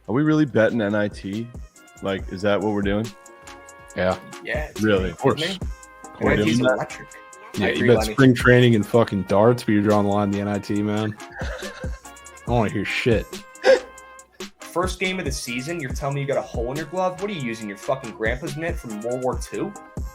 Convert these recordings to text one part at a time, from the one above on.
Are we really betting NIT? Like, is that what we're doing? Yeah. Yeah. Really? Of course. We're NIT's doing that? electric. Yeah, I you agree, bet Lenny. spring training and fucking darts, but you're drawing the line in the NIT, man. I don't want to hear shit. First game of the season, you're telling me you got a hole in your glove? What are you using, your fucking grandpa's mitt from World War II?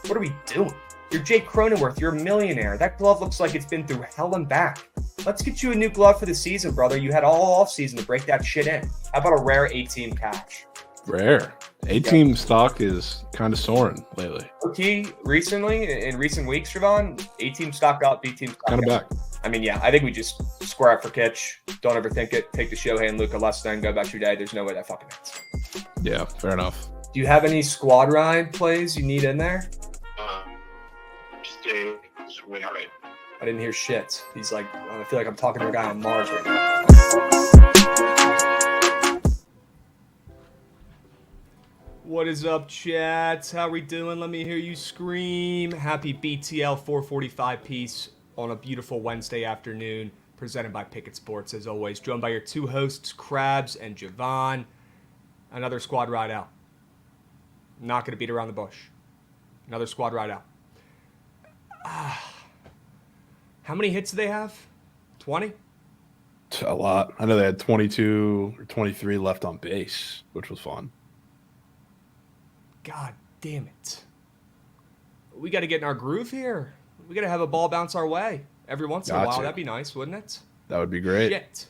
What are we doing? You're Jake Cronenworth. You're a millionaire. That glove looks like it's been through hell and back. Let's get you a new glove for the season, brother. You had all off season to break that shit in. How about a rare 18 cash? Rare. A-team stock is kind of soaring lately. Okay, recently, in recent weeks, Javon, A-team stock up, B-team stock Kind of up. back. I mean, yeah, I think we just square up for Kitch. Don't overthink it. Take the Shohei and Luka less than, go about your day. There's no way that fucking hits. Yeah, fair enough. Do you have any squad ride plays you need in there? I didn't hear shit. He's like, I feel like I'm talking to a guy on Mars right now. What is up, chat? How we doing? Let me hear you scream. Happy BTL 445 piece on a beautiful Wednesday afternoon, presented by Pickett Sports, as always. Joined by your two hosts, Krabs and Javon. Another squad ride out. Not going to beat around the bush. Another squad ride out. How many hits do they have? 20? A lot. I know they had 22 or 23 left on base, which was fun. God damn it. We got to get in our groove here. We got to have a ball bounce our way every once in a while. Gotcha. That'd be nice, wouldn't it? That would be great. Shit.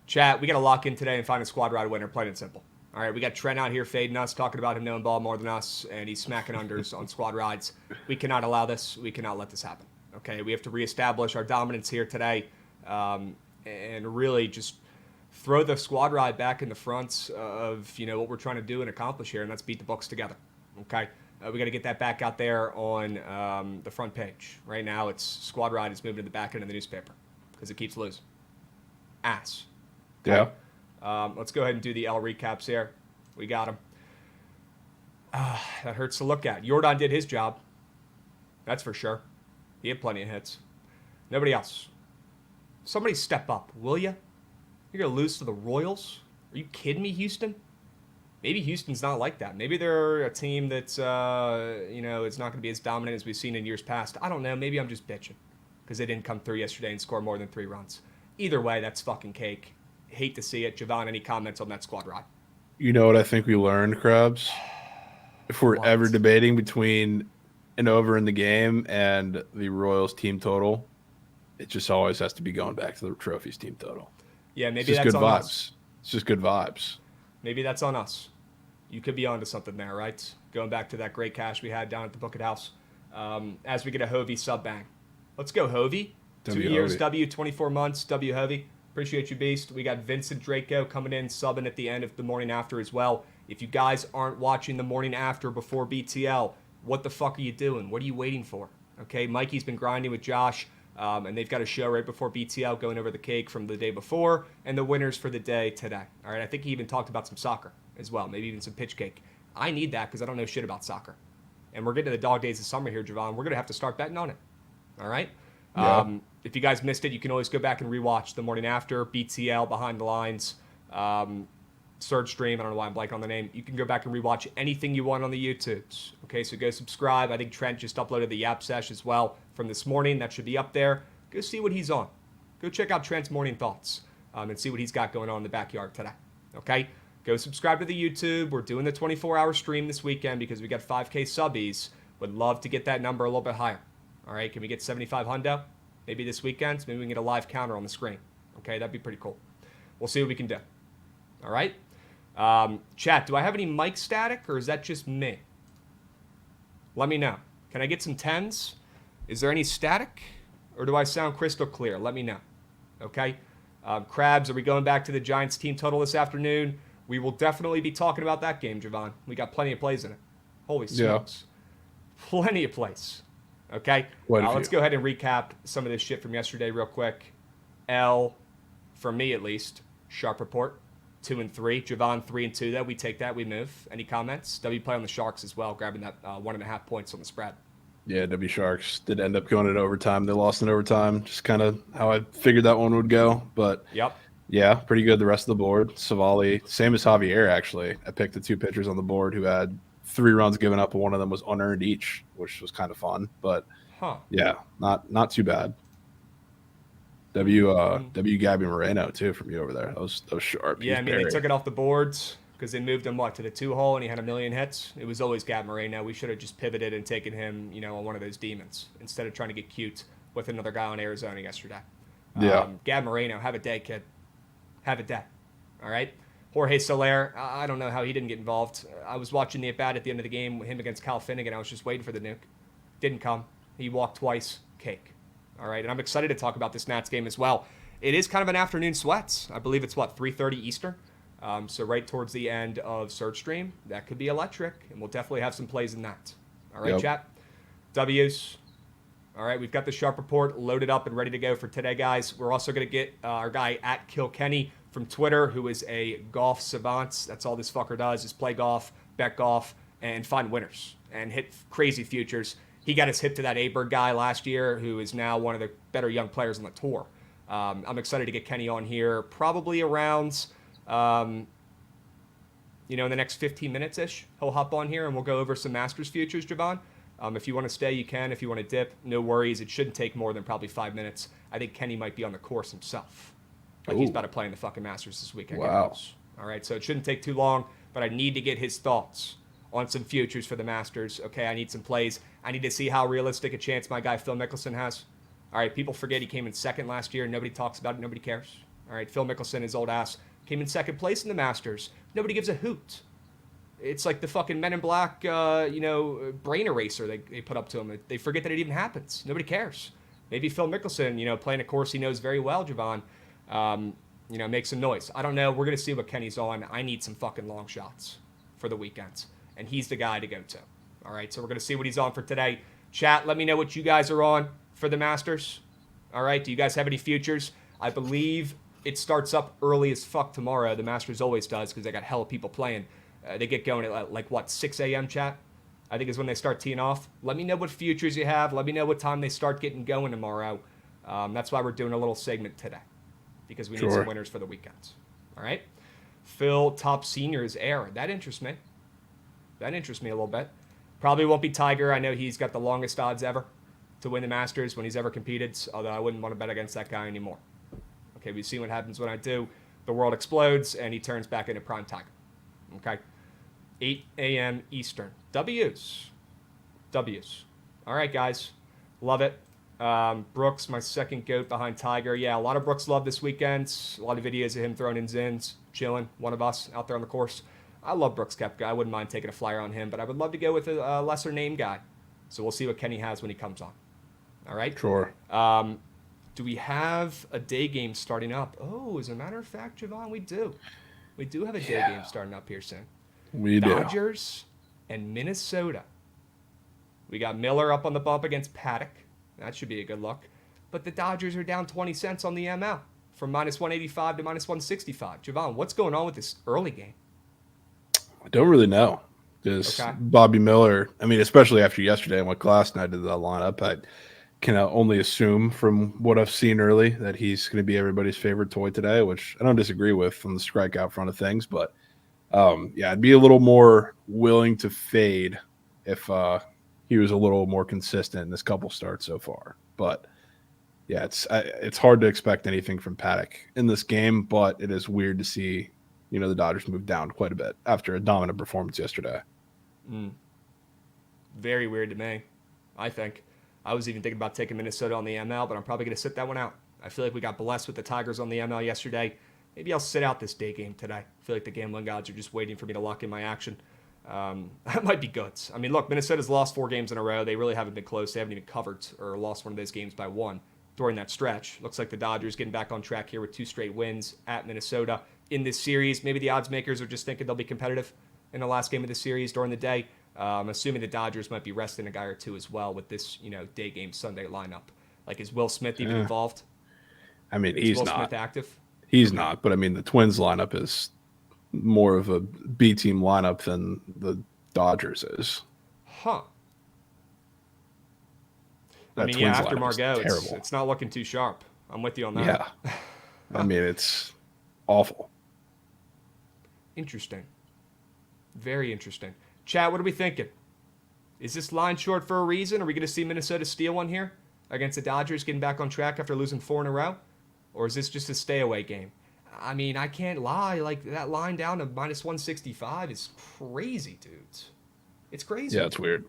Chat, we got to lock in today and find a squad ride winner, plain and simple. All right, we got Trent out here fading us, talking about him knowing ball more than us, and he's smacking unders on squad rides. We cannot allow this. We cannot let this happen. Okay, we have to reestablish our dominance here today and really just throw the squad ride back in the front of, you know, what we're trying to do and accomplish here, and that's beat the books together. Okay, we got to get that back out there on the front page. Right now, it's squad ride is moving to the back end of the newspaper because it keeps losing. Ass. Okay? Yeah. Let's go ahead and do the L recaps here. We got him. That hurts to look at. Jordan did his job. That's for sure. He had plenty of hits. Nobody else. Somebody step up, will you? You're going to lose to the Royals? Are you kidding me, Houston? Maybe Houston's not like that. Maybe they're a team that's, it's not going to be as dominant as we've seen in years past. I don't know. Maybe I'm just bitching because they didn't come through yesterday and score more than 3 runs. Either way, that's fucking cake. Hate to see it. Javon, any comments on that squad ride? You know what I think we learned, Krabs? If we're ever debating between an over in the game and the Royals team total, it just always has to be going back to the Trophies team total. Yeah, maybe it's just that's good on vibes. us. It's just good vibes. Maybe that's on us. You could be onto something there, right? Going back to that great cash we had down at the Bookit House. As we get a Hovey sub bang. Let's go, Hovey. 2 years, W, 24 months, W Hovey. Appreciate you, Beast. We got Vincent Draco coming in, subbing at the end of the morning after as well. If you guys aren't watching the morning after before BTL, what the fuck are you doing? What are you waiting for? Okay, Mikey's been grinding with Josh, and they've got a show right before BTL going over the cake from the day before and the winners for the day today. All right, I think he even talked about some soccer as well, maybe even some pitch cake. I need that because I don't know shit about soccer. And we're getting to the dog days of summer here, Javon. We're going to have to start betting on it. All right? Yeah. If you guys missed it, you can always go back and rewatch the morning after, BTL, Behind the Lines, Surge Stream. I don't know why I'm blanking on the name. You can go back and rewatch anything you want on the YouTubes. Okay, so go subscribe. I think Trent just uploaded the Yap Sesh as well from this morning. That should be up there. Go see what he's on. Go check out Trent's Morning Thoughts and see what he's got going on in the backyard today. Okay? Go subscribe to the YouTube. We're doing the 24-hour stream this weekend because we got 5K subbies. Would love to get that number a little bit higher. All right, can we get 75 hundo? Maybe this weekend, so maybe we can get a live counter on the screen. Okay, that'd be pretty cool. We'll see what we can do. All right? Chat, do I have any mic static, or is that just me? Let me know. Can I get some 10s? Is there any static, or do I sound crystal clear? Let me know. Okay? Krabs, are we going back to the Giants team total this afternoon? We will definitely be talking about that game, Javon. We got plenty of plays in it. Holy smokes. Yeah. Plenty of plays. Okay? Let's go ahead and recap some of this shit from yesterday real quick. L, for me at least, sharp report. 2 and 3. Javon 3 and 2. Though we take that, we move. Any comments? W play on the Sharks as well, grabbing that 1.5 points on the spread. Yeah, W Sharks did end up going in overtime. They lost in overtime. Just kind of how I figured that one would go. But yep. Yeah, pretty good. The rest of the board, Savali, same as Javier. Actually, I picked the 2 pitchers on the board who had 3 runs given up, and one of them was unearned each, which was kind of fun. But Huh. yeah, not too bad. W Gabby Moreno too from you over there. That was sharp. Yeah, He's I mean, they buried. took it off the boards because they moved him, to the 2 hole, and he had a million hits. It was always Gab Moreno. We should have just pivoted and taken him, on one of those demons instead of trying to get cute with another guy on Arizona yesterday. Yeah. Gab Moreno, have a day, kid. Have a day. All right? Jorge Soler, I don't know how he didn't get involved. I was watching the at-bat at the end of the game, him against Cal Finnegan. I was just waiting for the nuke. Didn't come. He walked twice. Cake. All right? And I'm excited to talk about this Nats game as well. It is kind of an afternoon sweats. I believe it's, 3:30 Eastern. So right towards the end of Search Stream. That could be electric, and we'll definitely have some plays in that. All right, Yep. chat? W's. All right, we've got the Sharp Report loaded up and ready to go for today, guys. We're also going to get our guy at Kilkenny from Twitter, who is a golf savant. That's all this fucker does is play golf, bet golf, and find winners and hit crazy futures. He got us hip to that A-Bird guy last year, who is now one of the better young players on the tour. I'm excited to get Kenny on here probably around, in the next 15 minutes-ish. He'll hop on here and we'll go over some Masters futures, Javon. If you want to stay, you can. If you want to dip, no worries. It shouldn't take more than probably 5 minutes. I think Kenny might be on the course himself. He's about to play in the fucking Masters this weekend. Wow. All right, so it shouldn't take too long, but I need to get his thoughts on some futures for the Masters. Okay, I need some plays. I need to see how realistic a chance my guy Phil Mickelson has. All right, people forget he came in second last year. Nobody talks about it. Nobody cares. All right, Phil Mickelson, his old ass, came in second place in the Masters. Nobody gives a hoot. It's like the fucking Men in Black, brain eraser they put up to him. They forget that it even happens. Nobody cares. Maybe Phil Mickelson, playing a course he knows very well, Javon, make some noise. I don't know. We're going to see what Kenny's on. I need some fucking long shots for the weekends, and he's the guy to go to. All right, so we're going to see what he's on for today. Chat, let me know what you guys are on for the Masters. All right, do you guys have any futures? I believe it starts up early as fuck tomorrow. The Masters always does because they got hella people playing. They get going at 6 a.m. chat? I think is when they start teeing off. Let me know what futures you have. Let me know what time they start getting going tomorrow. That's why we're doing a little segment today because we need some winners for the weekends. All right? Phil, top seniors, air. That interests me. That interests me a little bit. Probably won't be Tiger. I know he's got the longest odds ever to win the Masters when he's ever competed, although I wouldn't want to bet against that guy anymore. Okay, we see what happens when I do. The world explodes, and he turns back into prime Tiger. Okay? 8 a.m. Eastern. W's. All right, guys. Love it. Brooks, my second GOAT behind Tiger. Yeah, a lot of Brooks love this weekend. A lot of videos of him throwing in zins, chilling, one of us out there on the course. I love Brooks Koepka. I wouldn't mind taking a flyer on him, but I would love to go with a lesser name guy. So we'll see what Kenny has when he comes on. All right? Sure. Do we have a day game starting up? Oh, as a matter of fact, Javon, we do. We do have a day game starting up here soon. We do. Dodgers and Minnesota. We got Miller up on the bump against Paddock. That should be a good look. But the Dodgers are down 20 cents on the ML from minus 185 to minus 165. Javon, what's going on with this early game? I don't really know. Just Bobby Miller. I mean, especially after yesterday and what Glass and I did the lineup, I can only assume from what I've seen early that he's going to be everybody's favorite toy today, which I don't disagree with from the strikeout front of things. But I'd be a little more willing to fade if he was a little more consistent in this couple starts so far. But yeah, it's hard to expect anything from Paddock in this game, but it is weird to see the Dodgers move down quite a bit after a dominant performance yesterday. Very weird to me, I think. I was even thinking about taking Minnesota on the ML, but I'm probably going to sit that one out. I feel like we got blessed with the Tigers on the ML yesterday. Maybe I'll sit out this day game today. I feel like the gambling gods are just waiting for me to lock in my action. That might be good. I mean, look, Minnesota's lost 4 games in a row. They really haven't been close. They haven't even covered or lost one of those games by 1 during that stretch. Looks like the Dodgers getting back on track here with 2 straight wins at Minnesota in this series. Maybe the odds makers are just thinking they'll be competitive in the last game of the series during the day. I'm assuming the Dodgers might be resting a guy or two as well with this, day game Sunday lineup. Like, is Will Smith even involved? I mean, is he's Will not. Smith active? He's not, but I mean, the Twins lineup is more of a B team lineup than the Dodgers is. Huh. That I mean, Twins after lineup is Margot, terrible. it's not looking too sharp. I'm with you on that. Yeah. I mean, it's awful. Interesting. Very interesting. Chat, what are we thinking? Is this line short for a reason? Are we going to see Minnesota steal one here against the Dodgers, getting back on track after losing 4 in a row? Or is this just a stay-away game? I mean, I can't lie. Like, that line down to minus 165 is crazy, dudes. It's crazy. Yeah, it's weird.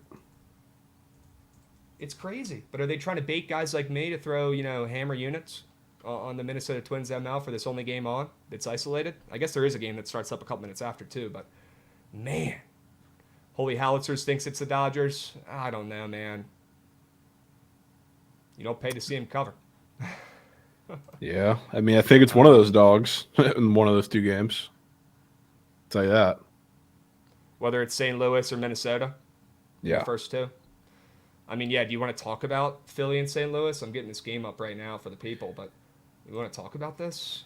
It's crazy. But are they trying to bait guys like me to throw, hammer units on the Minnesota Twins ML for this only game on that's isolated? I guess there is a game that starts up a couple minutes after, too. But, man. Holy Howitzers thinks it's the Dodgers. I don't know, man. You don't pay to see him cover. Yeah, I mean, I think it's one of those dogs in one of those 2 games. I'll tell you that. Whether it's St. Louis or Minnesota. Yeah. The first 2. I mean, yeah, do you want to talk about Philly and St. Louis? I'm getting this game up right now for the people, but you want to talk about this?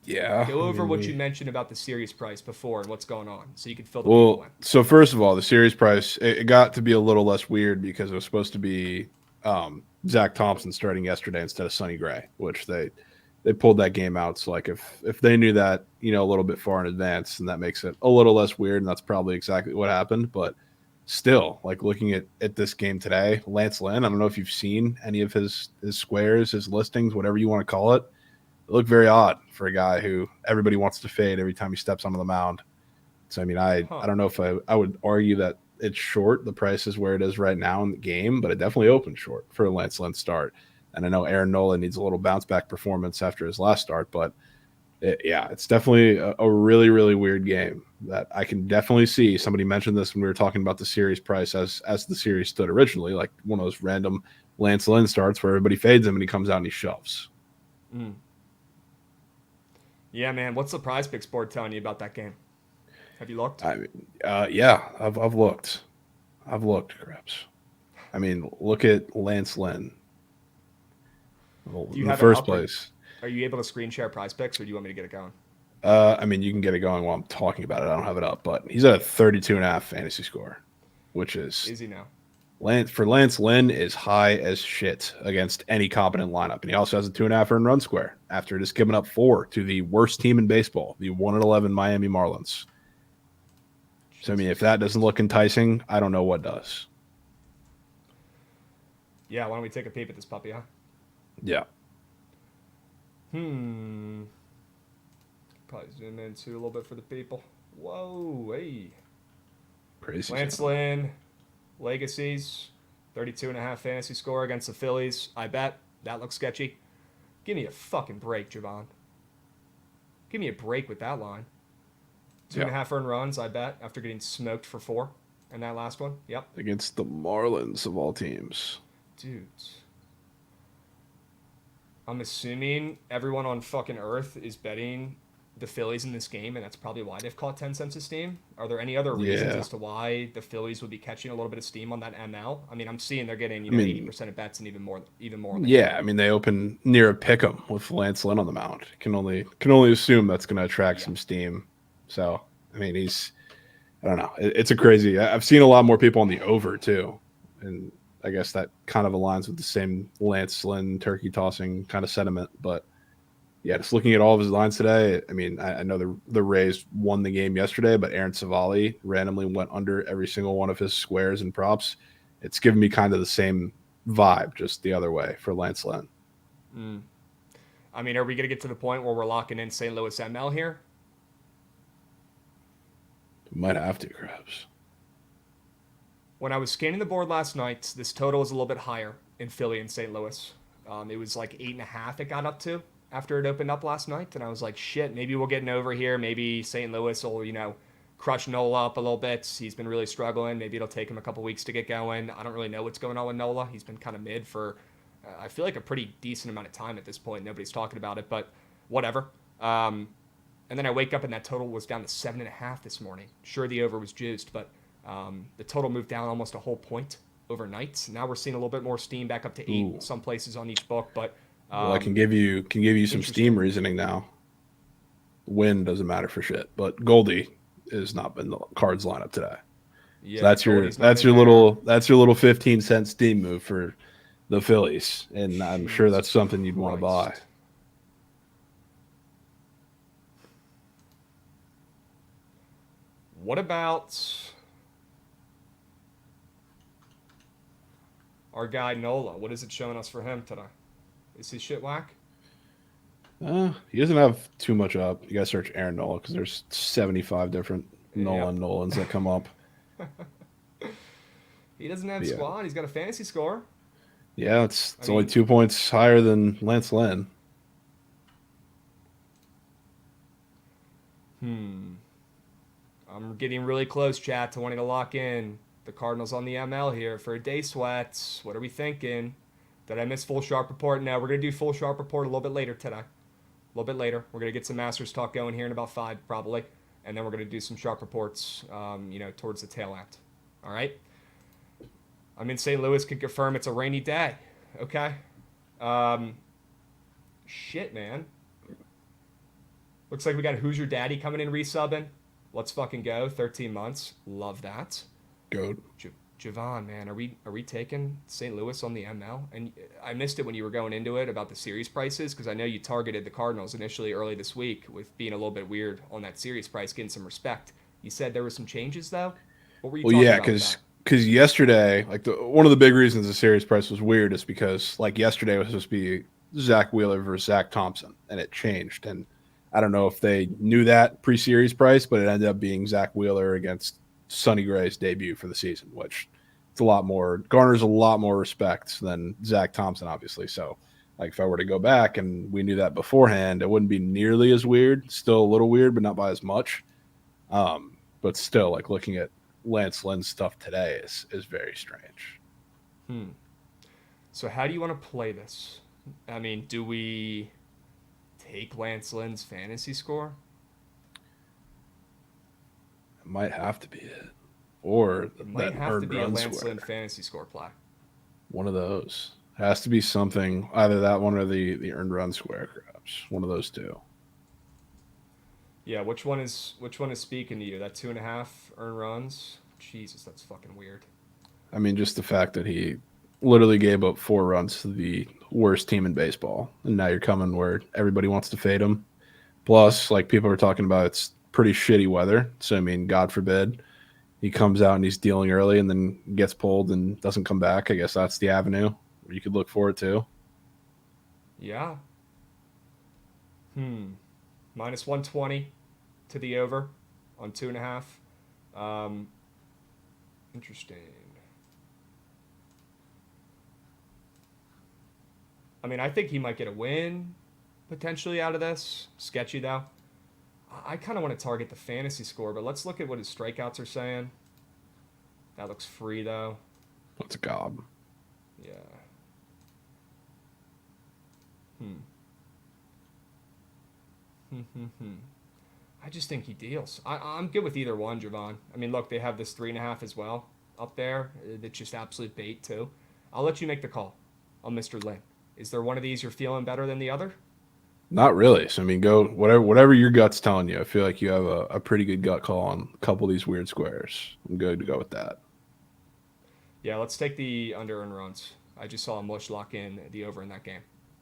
Yeah. Go over what you mentioned about the series price before and what's going on so you can fill the people in. So first of all, the series price, it got to be a little less weird because it was supposed to be Zach Thompson starting yesterday instead of Sonny Gray, which they pulled that game out. So like if they knew that, a little bit far in advance, then that makes it a little less weird, and that's probably exactly what happened. But still, like looking at this game today, Lance Lynn, I don't know if you've seen any of his squares, his listings, whatever you want to call it. They look very odd for a guy who everybody wants to fade every time he steps onto the mound. So, I mean, I don't know if I would argue that it's short. The price is where it is right now in the game, but it definitely opened short for a Lance Lynn start. And I know Aaron Nola needs a little bounce back performance after his last start, but it's definitely a really, really weird game that I can definitely see. Somebody mentioned this when we were talking about the series price as the series stood originally, like one of those random Lance Lynn starts where everybody fades him and he comes out and he shoves. Yeah, man. What's the Prize Picks board telling you about that game? Have you looked? I mean, yeah, I've looked. I've looked, Krebs. I mean, look at Lance Lynn. Well, in the first place. Are you able to screen share Prize Picks, or do you want me to get it going? I mean, you can get it going while I'm talking about it. I don't have it up, but he's at a 32.5 fantasy score, which is he now? Lance Lynn is high as shit against any competent lineup, and he also has a 2.5 earned run square after just giving up 4 to the worst team in baseball, the 1-11 Miami Marlins. So I mean, if that doesn't look enticing, I don't know what does. Yeah, why don't we take a peep at this puppy, huh? Yeah. Probably zoom in too a little bit for the people. Whoa, hey. Crazy. Lance Lynn, Legacies, 32.5 fantasy score against the Phillies. I bet that looks sketchy. Give me a fucking break, Javon. Give me a break with that line. 2.5 earned runs, I bet, after getting smoked for 4 in that last one. Yep. Against the Marlins of all teams. Dudes. I'm assuming everyone on fucking Earth is betting the Phillies in this game, and that's probably why they've caught 10 cents of steam. Are there any other reasons as to why the Phillies would be catching a little bit of steam on that ML? I mean, I'm seeing they're getting 80% of bets and even more. Yeah, I mean, they open near a pick'em with Lance Lynn on the mound. Can only assume that's going to attract some steam. So, I mean, I don't know. It's a crazy. I've seen a lot more people on the over too, and I guess that kind of aligns with the same Lance Lynn turkey tossing kind of sentiment. But yeah, just looking at all of his lines today, I mean, I know the Rays won the game yesterday, but Aaron Savali randomly went under every single one of his squares and props. It's given me kind of the same vibe, just the other way for Lance Lynn. I mean, are we going to get to the point where we're locking in St. Louis ML here? Might have to, Krebs. When I was scanning the board last night, this total was a little bit higher in Philly and St. Louis. It was like 8.5 it got up to after it opened up last night. And I was like, shit, maybe we'll get an over here. Maybe St. Louis will, crush Nola up a little bit. He's been really struggling. Maybe it'll take him a couple weeks to get going. I don't really know what's going on with Nola. He's been kind of mid for, I feel like, a pretty decent amount of time at this point. Nobody's talking about it, but whatever. And then I wake up and that total was down to 7.5 this morning. Sure, the over was juiced, but the total moved down almost a whole point overnight. Now we're seeing a little bit more steam back up to 8 some places on each book. But well, I can give you some steam reasoning now. Win doesn't matter for shit, but Goldie has not been the Cards lineup today. Yeah, so that's your little 15-cent steam move for the Phillies, and I'm sure that's something you'd want to buy. What about our guy Nola? What is it showing us for him today? Is his shit whack? He doesn't have too much up. You gotta search Aaron Nola because there's 75 different Yep. Nolans that come up. He doesn't have But yeah, squad. He's got a fantasy score. yeah, it's I it's only mean, 2 points higher than Lance Lynn. I'm getting really close, chat, to wanting to lock in the Cardinals on the ML here for a day sweat. What are we thinking? Did I miss full sharp report? No, we're gonna do full sharp report a little bit later today. A little bit later. We're gonna get some Masters talk going here in about 5 probably, and then we're gonna do some sharp reports. Towards the tail end. All right. I'm in St. Louis. Can confirm it's a rainy day. Okay. Um, Shit, man. Looks like we got Who's Your Daddy coming in resubbing. Let's fucking go. 13 months. Love that. Goat. Javon, man, are we taking St. Louis on the ML? And I missed it when you were going into it about the series prices because I know you targeted the Cardinals initially early this week with being a little bit weird on that series price, getting some respect. You said there were some changes though. What were you Well, talking yeah, about with that? because yesterday, like one of the big reasons the series price was weird is because like yesterday was supposed to be Zach Wheeler versus Zach Thompson, and it changed. And I don't know if they knew that pre-series price, but it ended up being Zach Wheeler against Sonny Gray's debut for the season, which it's a lot more garners a lot more respect than Zach Thompson, obviously. So, like if I were to go back and we knew that beforehand, it wouldn't be nearly as weird. Still a little weird, but not by as much. But still, like looking at Lance Lynn's stuff today is very strange. So how do you want to play this? I mean, do we take Lance Lynn's fantasy score? It might have to be it, or It might that have to earned be a run Lance square. Lynn fantasy score play. One of those has to be something. Either that one or the earned run square grabs. One of those two. Yeah, which one is speaking to you? That 2.5 earned runs? Jesus, that's fucking weird. I mean, just the fact that he literally gave up 4 runs to the worst team in baseball, and now you're coming where everybody wants to fade him. Plus, like people are talking about, it's pretty shitty weather. So I mean, God forbid he comes out and he's dealing early and then gets pulled and doesn't come back. I guess that's the avenue where you could look forward to. Yeah. Minus 120 to the over on 2.5. Interesting. I mean, I think he might get a win potentially out of this. Sketchy though. I kind of want to target the fantasy score, but let's look at what his strikeouts are saying. That looks free though. That's a gob. Yeah. I just think he deals. I'm good with either one, Javon. I mean, look, they have this 3.5 as well up there. That's just absolute bait too. I'll let you make the call on Mr. Lynn. Is there one of these you're feeling better than the other? Not really. So I mean, go whatever your gut's telling you. I feel like you have a pretty good gut call on a couple of these weird squares. I'm good to go with that. Yeah, let's take the under and runs. I just saw Mush lock in the over in that game.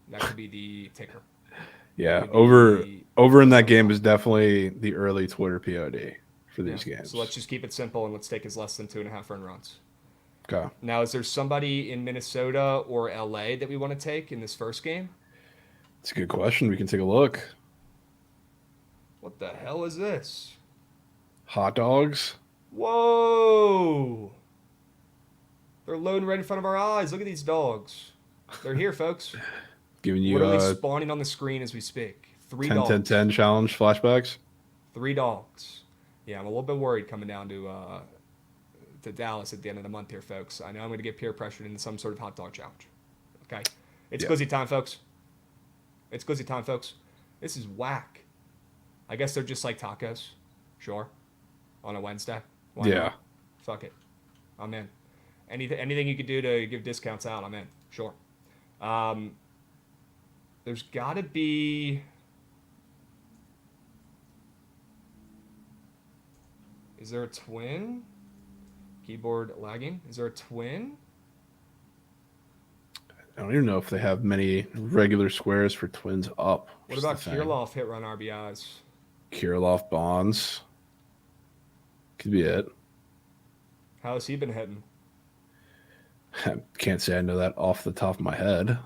That could be the ticker. Yeah, Could be over in that something game else. is definitely the early Twitter POD for these games. So let's just keep it simple and let's take his less than 2.5 earned runs. Okay. Now, is there somebody in Minnesota or LA that we want to take in this first game? It's a good question. We can take a look. What the hell is this? Hot dogs. Whoa! They're loading right in front of our eyes. Look at these dogs. They're here, folks. Giving you Literally spawning on the screen as we speak. 3 10 dogs. 10 10 challenge flashbacks. 3 dogs. Yeah, I'm a little bit worried coming down to Dallas at the end of the month here, folks. I know I'm going to get peer pressured into some sort of hot dog challenge. Okay? It's glizzy time, folks. It's glizzy time, folks. This is whack. I guess they're just like tacos. Sure. On a Wednesday. Why Yeah. not? Fuck it. I'm in. Anything you could do to give discounts out, I'm in. Sure. There's got to be... Is there a twin? Keyboard lagging. Is there a twin? I don't even know if they have many regular squares for twins up. What about Kirilov hit run RBIs? Kirilov Bonds. Could be it. How has he been hitting? I can't say I know that off the top of my head.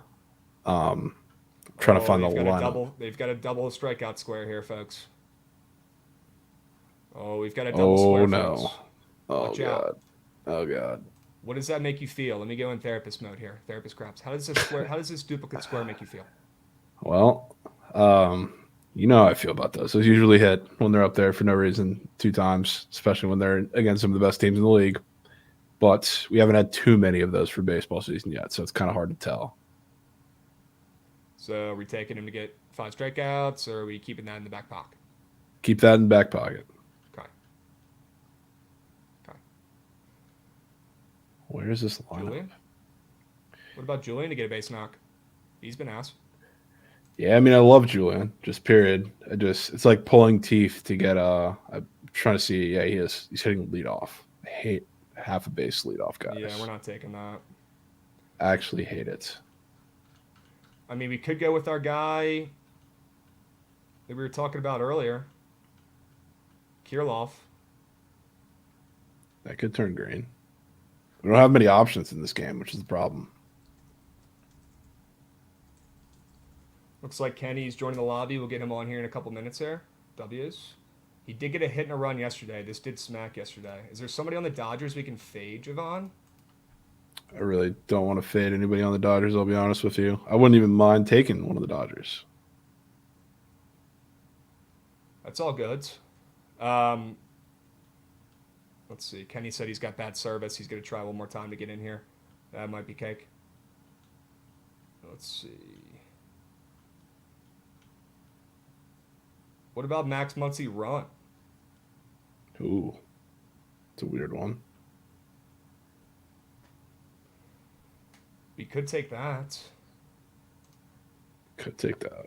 Trying to find the lineup. They've got a double strikeout square here, folks. Oh, we've got a double Oh square, no. folks. Oh Watch god. out. Oh god. What does that make you feel? Let me go in therapist mode here. Therapist craps. How does this duplicate square make you feel? Well, you know how I feel about those. Those usually hit when they're up there for no reason 2 times, especially when they're against some of the best teams in the league. But we haven't had too many of those for baseball season yet, so it's kind of hard to tell. So are we taking him to get 5 strikeouts, or are we keeping that in the back pocket? Keep that in the back pocket. Okay. Where is this lineup? Julian? What about Julian to get a base knock? He's been asked. Yeah, I mean, I love Julian. Just period. It's like pulling teeth to get. I'm trying to see. Yeah, he's hitting leadoff. I hate half a base leadoff guys. Yeah, we're not taking that. I actually hate it. I mean, we could go with our guy that we were talking about earlier, Kirilov. That could turn green. We don't have many options in this game, which is the problem. Looks like Kenny's joining the lobby. We'll get him on here in a couple minutes here. W's. He did get a hit and a run yesterday. This did smack yesterday. Is there somebody on the Dodgers we can fade, Javon? I really don't want to fade anybody on the Dodgers, I'll be honest with you. I wouldn't even mind taking one of the Dodgers. That's all good. Let's see. Kenny said he's got bad service. He's going to try one more time to get in here. That might be cake. Let's see. What about Max Muncy run? Ooh, it's a weird one. We could take that. Could take that.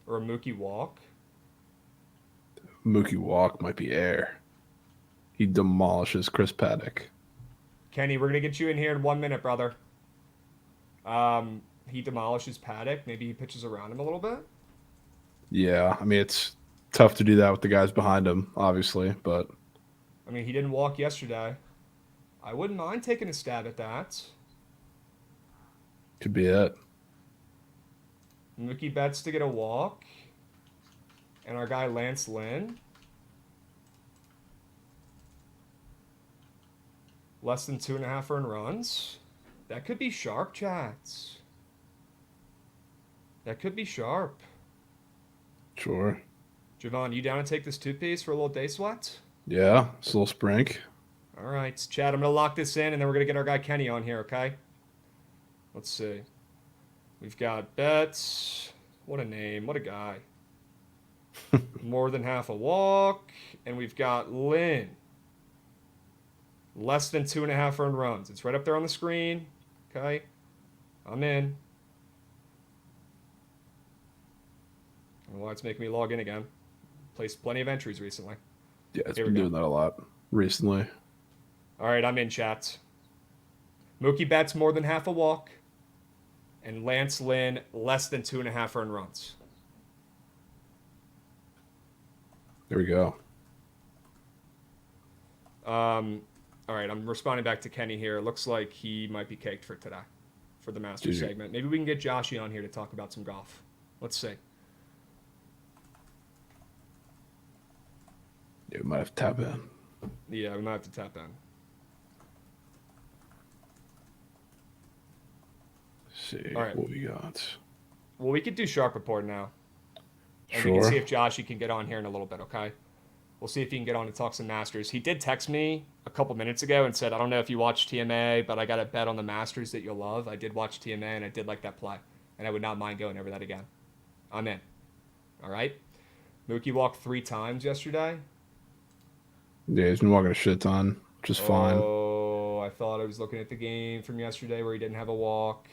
Or a Mookie walk. Mookie walk might be air. He demolishes Chris Paddock. Kenny, we're going to get you in here in 1 minute, brother. He demolishes Paddock. Maybe he pitches around him a little bit. Yeah, I mean, it's tough to do that with the guys behind him, obviously, but... I mean, he didn't walk yesterday. I wouldn't mind taking a stab at that. Could be it. Mookie Betts to get a walk. And our guy Lance Lynn. Less than 2.5 earned runs. That could be sharp, chats. That could be sharp. Sure. Javon, you down to take this two-piece for a little day sweat? Yeah, it's a little sprink. All right, Chad, I'm going to lock this in, and then we're going to get our guy Kenny on here, okay? Let's see. We've got Betts. What a name. What a guy. More than half a walk. And we've got Lynn. Less than 2.5 earned runs. It's right up there on the screen. Okay. I'm in. I don't know why it's making me log in again. Placed plenty of entries recently. Yeah, it's been doing that a lot recently. All right, I'm in, chat. Mookie Betts more than half a walk. And Lance Lynn less than 2.5 earned runs. There we go. All right, I'm responding back to Kenny here. It looks like he might be caked for today, for the Masters segment. Maybe we can get Joshy on here to talk about some golf. Let's see. Yeah, we might have to tap in. Yeah, we might have to tap in. See All right. what we got. Well, we could do Sharp Report now. And Sure. we can see if Joshy can get on here in a little bit, okay? We'll see if he can get on to talk some Masters. He did text me a couple minutes ago and said, I don't know if you watched TMA, but I got a bet on the Masters that you'll love. I did watch TMA, and I did like that play. And I would not mind going over that again. I'm in. All right? Mookie walked 3 times yesterday. Yeah, he's been walking a shit ton, which is fine. Oh, I thought I was looking at the game from yesterday where he didn't have a walk.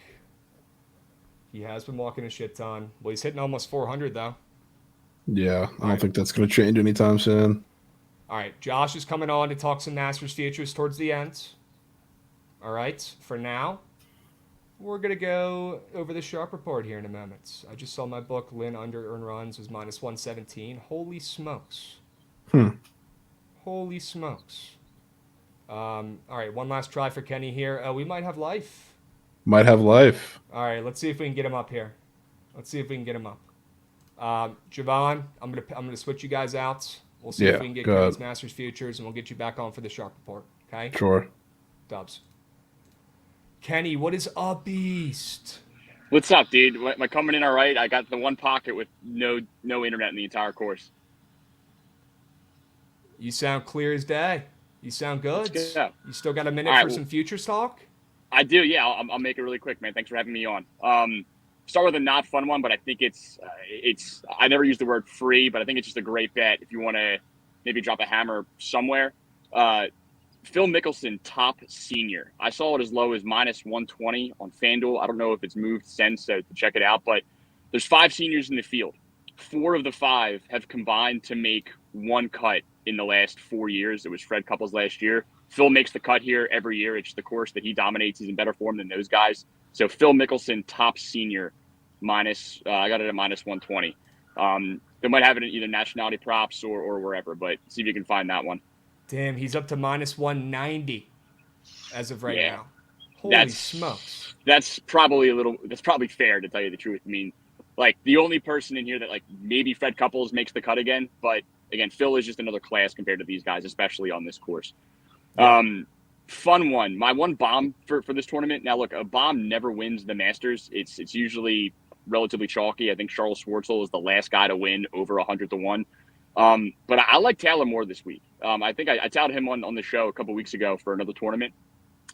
He has been walking a shit ton. Well, he's hitting almost 400, though. Yeah, I don't think that's going to change anytime soon. All right, Josh is coming on to talk some Masters futures towards the end. All right, for now, we're going to go over the sharp report here in a moment. I just saw my book, Lynn Under Earn Runs, was minus 117. Holy smokes. Holy smokes. All right, one last try for Kenny here. We might have life. Might have life. All right, let's see if we can get him up here. Let's see if we can get him up. Javon, I'm gonna switch you guys out. We'll see if we can get Kenny's Masters futures, and we'll get you back on for the sharp report. Okay? Sure. Dubs. Kenny, what is a beast? What's up, dude? Am I coming in all right? I got the one pocket with no internet in the entire course. You sound clear as day. You sound good. Yeah. You still got a minute for some futures talk? I do, yeah. I'll make it really quick, man. Thanks for having me on. Start with a not fun one, but I think it's I never use the word free, but I think it's just a great bet if you want to maybe drop a hammer somewhere. Phil Mickelson, top senior. I saw it as low as minus 120 on FanDuel. I don't know if it's moved since, so to check it out. But there's 5 seniors in the field. 4 of the 5 have combined to make one cut in the last 4 years. It was Fred Couples last year. Phil makes the cut here every year. It's the course that he dominates. He's in better form than those guys. So Phil Mickelson, top senior, minus. I got it at minus 120. They might have it in either nationality props or wherever, but see if you can find that one. Damn, he's up to minus 190 as of right now. Holy smokes. That's probably fair, to tell you the truth. I mean, like, the only person in here that, like, maybe Fred Couples makes the cut again, but again, Phil is just another class compared to these guys, especially on this course. Fun one. My one bomb for this tournament. Now, look, a bomb never wins the Masters. It's usually relatively chalky. I think Charles Schwartzel is the last guy to win over 100 to 1. But I like Taylor Moore this week. I think I touted him on the show a couple weeks ago for another tournament.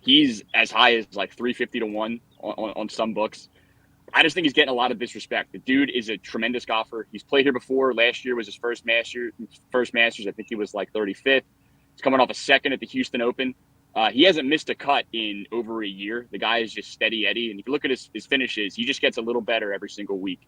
He's as high as like 350 to 1 on some books. I just think he's getting a lot of disrespect. The dude is a tremendous golfer. He's played here before. Last year was his first Masters. I think he was like 35th. He's coming off a second at the Houston Open. He hasn't missed a cut in over a year. The guy is just steady Eddie. And if you look at his finishes, he just gets a little better every single week.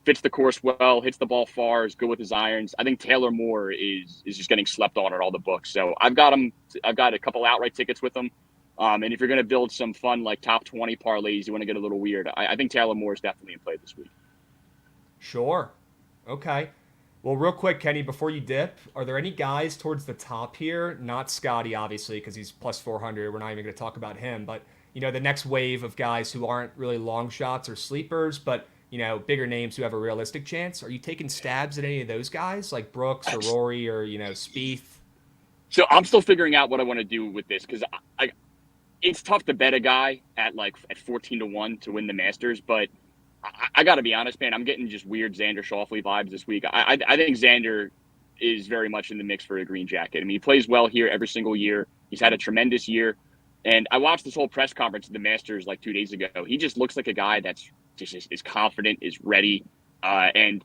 Fits the course well, hits the ball far, is good with his irons. I think Taylor Moore is just getting slept on at all the books. So I've got a couple outright tickets with him. And if you're going to build some fun, like top 20 parlays, you want to get a little weird, I think Taylor Moore is definitely in play this week. Sure. Okay. Well, real quick, Kenny, before you dip, are there any guys towards the top here? Not Scotty, obviously, because he's plus 400. We're not even going to talk about him. But, the next wave of guys who aren't really long shots or sleepers, but, bigger names who have a realistic chance. Are you taking stabs at any of those guys, like Brooks or Rory or, Spieth? So I'm still figuring out what I want to do with this, because it's tough to bet a guy at 14 to 1 to win the Masters, but I got to be honest, man. I'm getting just weird Xander Schauffele vibes this week. I think Xander is very much in the mix for a green jacket. I mean, he plays well here every single year. He's had a tremendous year, and I watched this whole press conference at the Masters 2 days ago. He just looks like a guy that's just is confident, is ready, and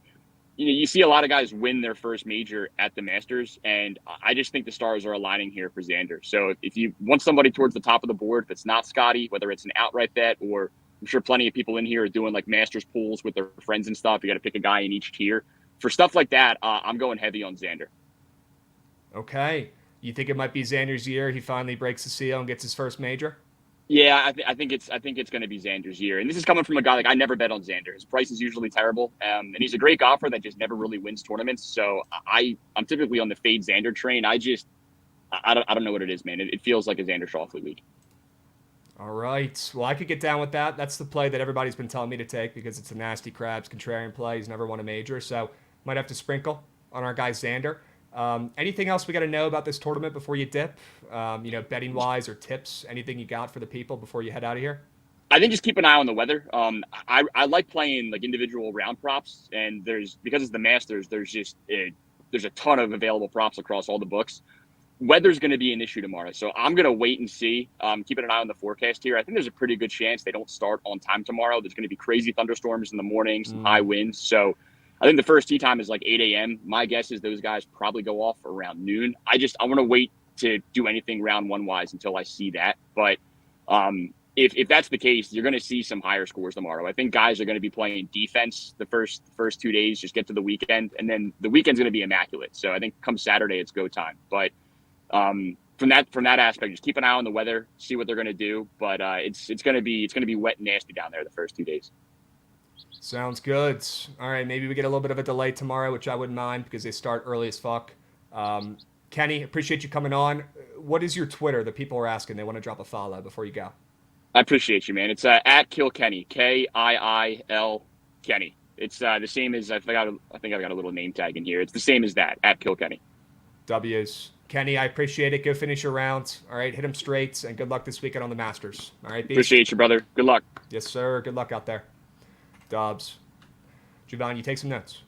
you see a lot of guys win their first major at the Masters, and I just think the stars are aligning here for Xander. So if you want somebody towards the top of the board that's not Scotty, whether it's an outright bet or I'm sure plenty of people in here are doing Masters pools with their friends and stuff. You got to pick a guy in each tier. For stuff like that, I'm going heavy on Xander. Okay. You think it might be Xander's year? He finally breaks the seal and gets his first major? Yeah, I think it's going to be Xander's year. And this is coming from a guy I never bet on Xander. His price is usually terrible. And he's a great golfer that just never really wins tournaments. So I'm typically on the fade Xander train. I don't know what it is, man. It feels like a Xander Schauffele week. All right. Well, I could get down with that. That's the play that everybody's been telling me to take because it's a nasty crabs contrarian play. He's never won a major, so might have to sprinkle on our guy Xander. Anything else we got to know about this tournament before you dip? Betting wise or tips? Anything you got for the people before you head out of here? I think just keep an eye on the weather. I like playing individual round props, and because it's the Masters, there's a ton of available props across all the books. Weather's going to be an issue tomorrow, so I'm going to wait and see. Keeping an eye on the forecast here. I think there's a pretty good chance they don't start on time tomorrow. There's going to be crazy thunderstorms in the morning, some high winds. So I think the first tee time is 8 a.m. My guess is those guys probably go off around noon. I want to wait to do anything round one wise until I see that. But if that's the case, you're going to see some higher scores tomorrow. I think guys are going to be playing defense the first 2 days, just get to the weekend, and then the weekend's going to be immaculate. So I think come Saturday it's go time. But from that aspect, just keep an eye on the weather, see what they're going to do. But it's going to be wet and nasty down there the first 2 days. Sounds good. All right, maybe we get a little bit of a delay tomorrow, which I wouldn't mind because they start early as fuck. Kenny, appreciate you coming on. What is your Twitter? The people are asking. They want to drop a follow before you go. I appreciate you, man. It's at KillKenny, KIIL Kenny. It's the same as I think I've got a little name tag in here. It's the same as that, at KillKenny. W's. Kenny, I appreciate it. Go finish your round. All right, hit them straight, and good luck this weekend on the Masters. All right, Beast? Appreciate you, brother. Good luck. Yes, sir. Good luck out there. Dobbs. Javon, you take some notes.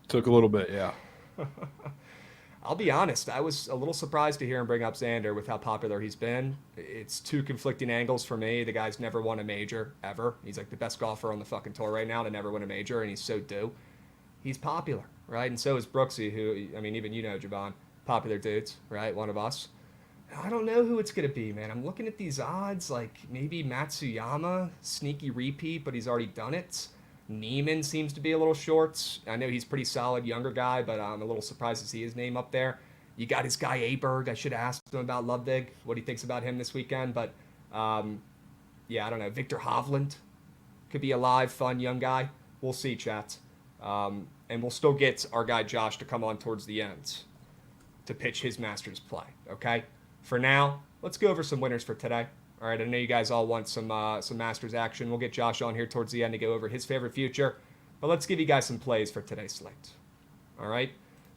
Took a little bit, yeah. I'll be honest. I was a little surprised to hear him bring up Xander with how popular he's been. It's two conflicting angles for me. The guy's never won a major, ever. He's like the best golfer on the fucking tour right now to never win a major, and he's so due. He's popular, right? And so is Brooksy, who, I mean, even you know, Javon, popular dudes, right? One of us. I don't know who it's going to be, man. I'm looking at these odds, like maybe Matsuyama, sneaky repeat, but he's already done it. Neiman seems to be a little short. I know he's pretty solid, younger guy, but I'm a little surprised to see his name up there. You got his guy Aberg. I should have asked him about Ludwig, what he thinks about him this weekend. But, yeah, I don't know. Victor Hovland could be a live, fun, young guy. We'll see, chat. And we'll still get our guy Josh to come on towards the end to pitch his Masters play, okay? For now, let's go over some winners for today. All right, I know you guys all want some Masters action. We'll get Josh on here towards the end to go over his favorite future. But let's give you guys some plays for today's slate. All right,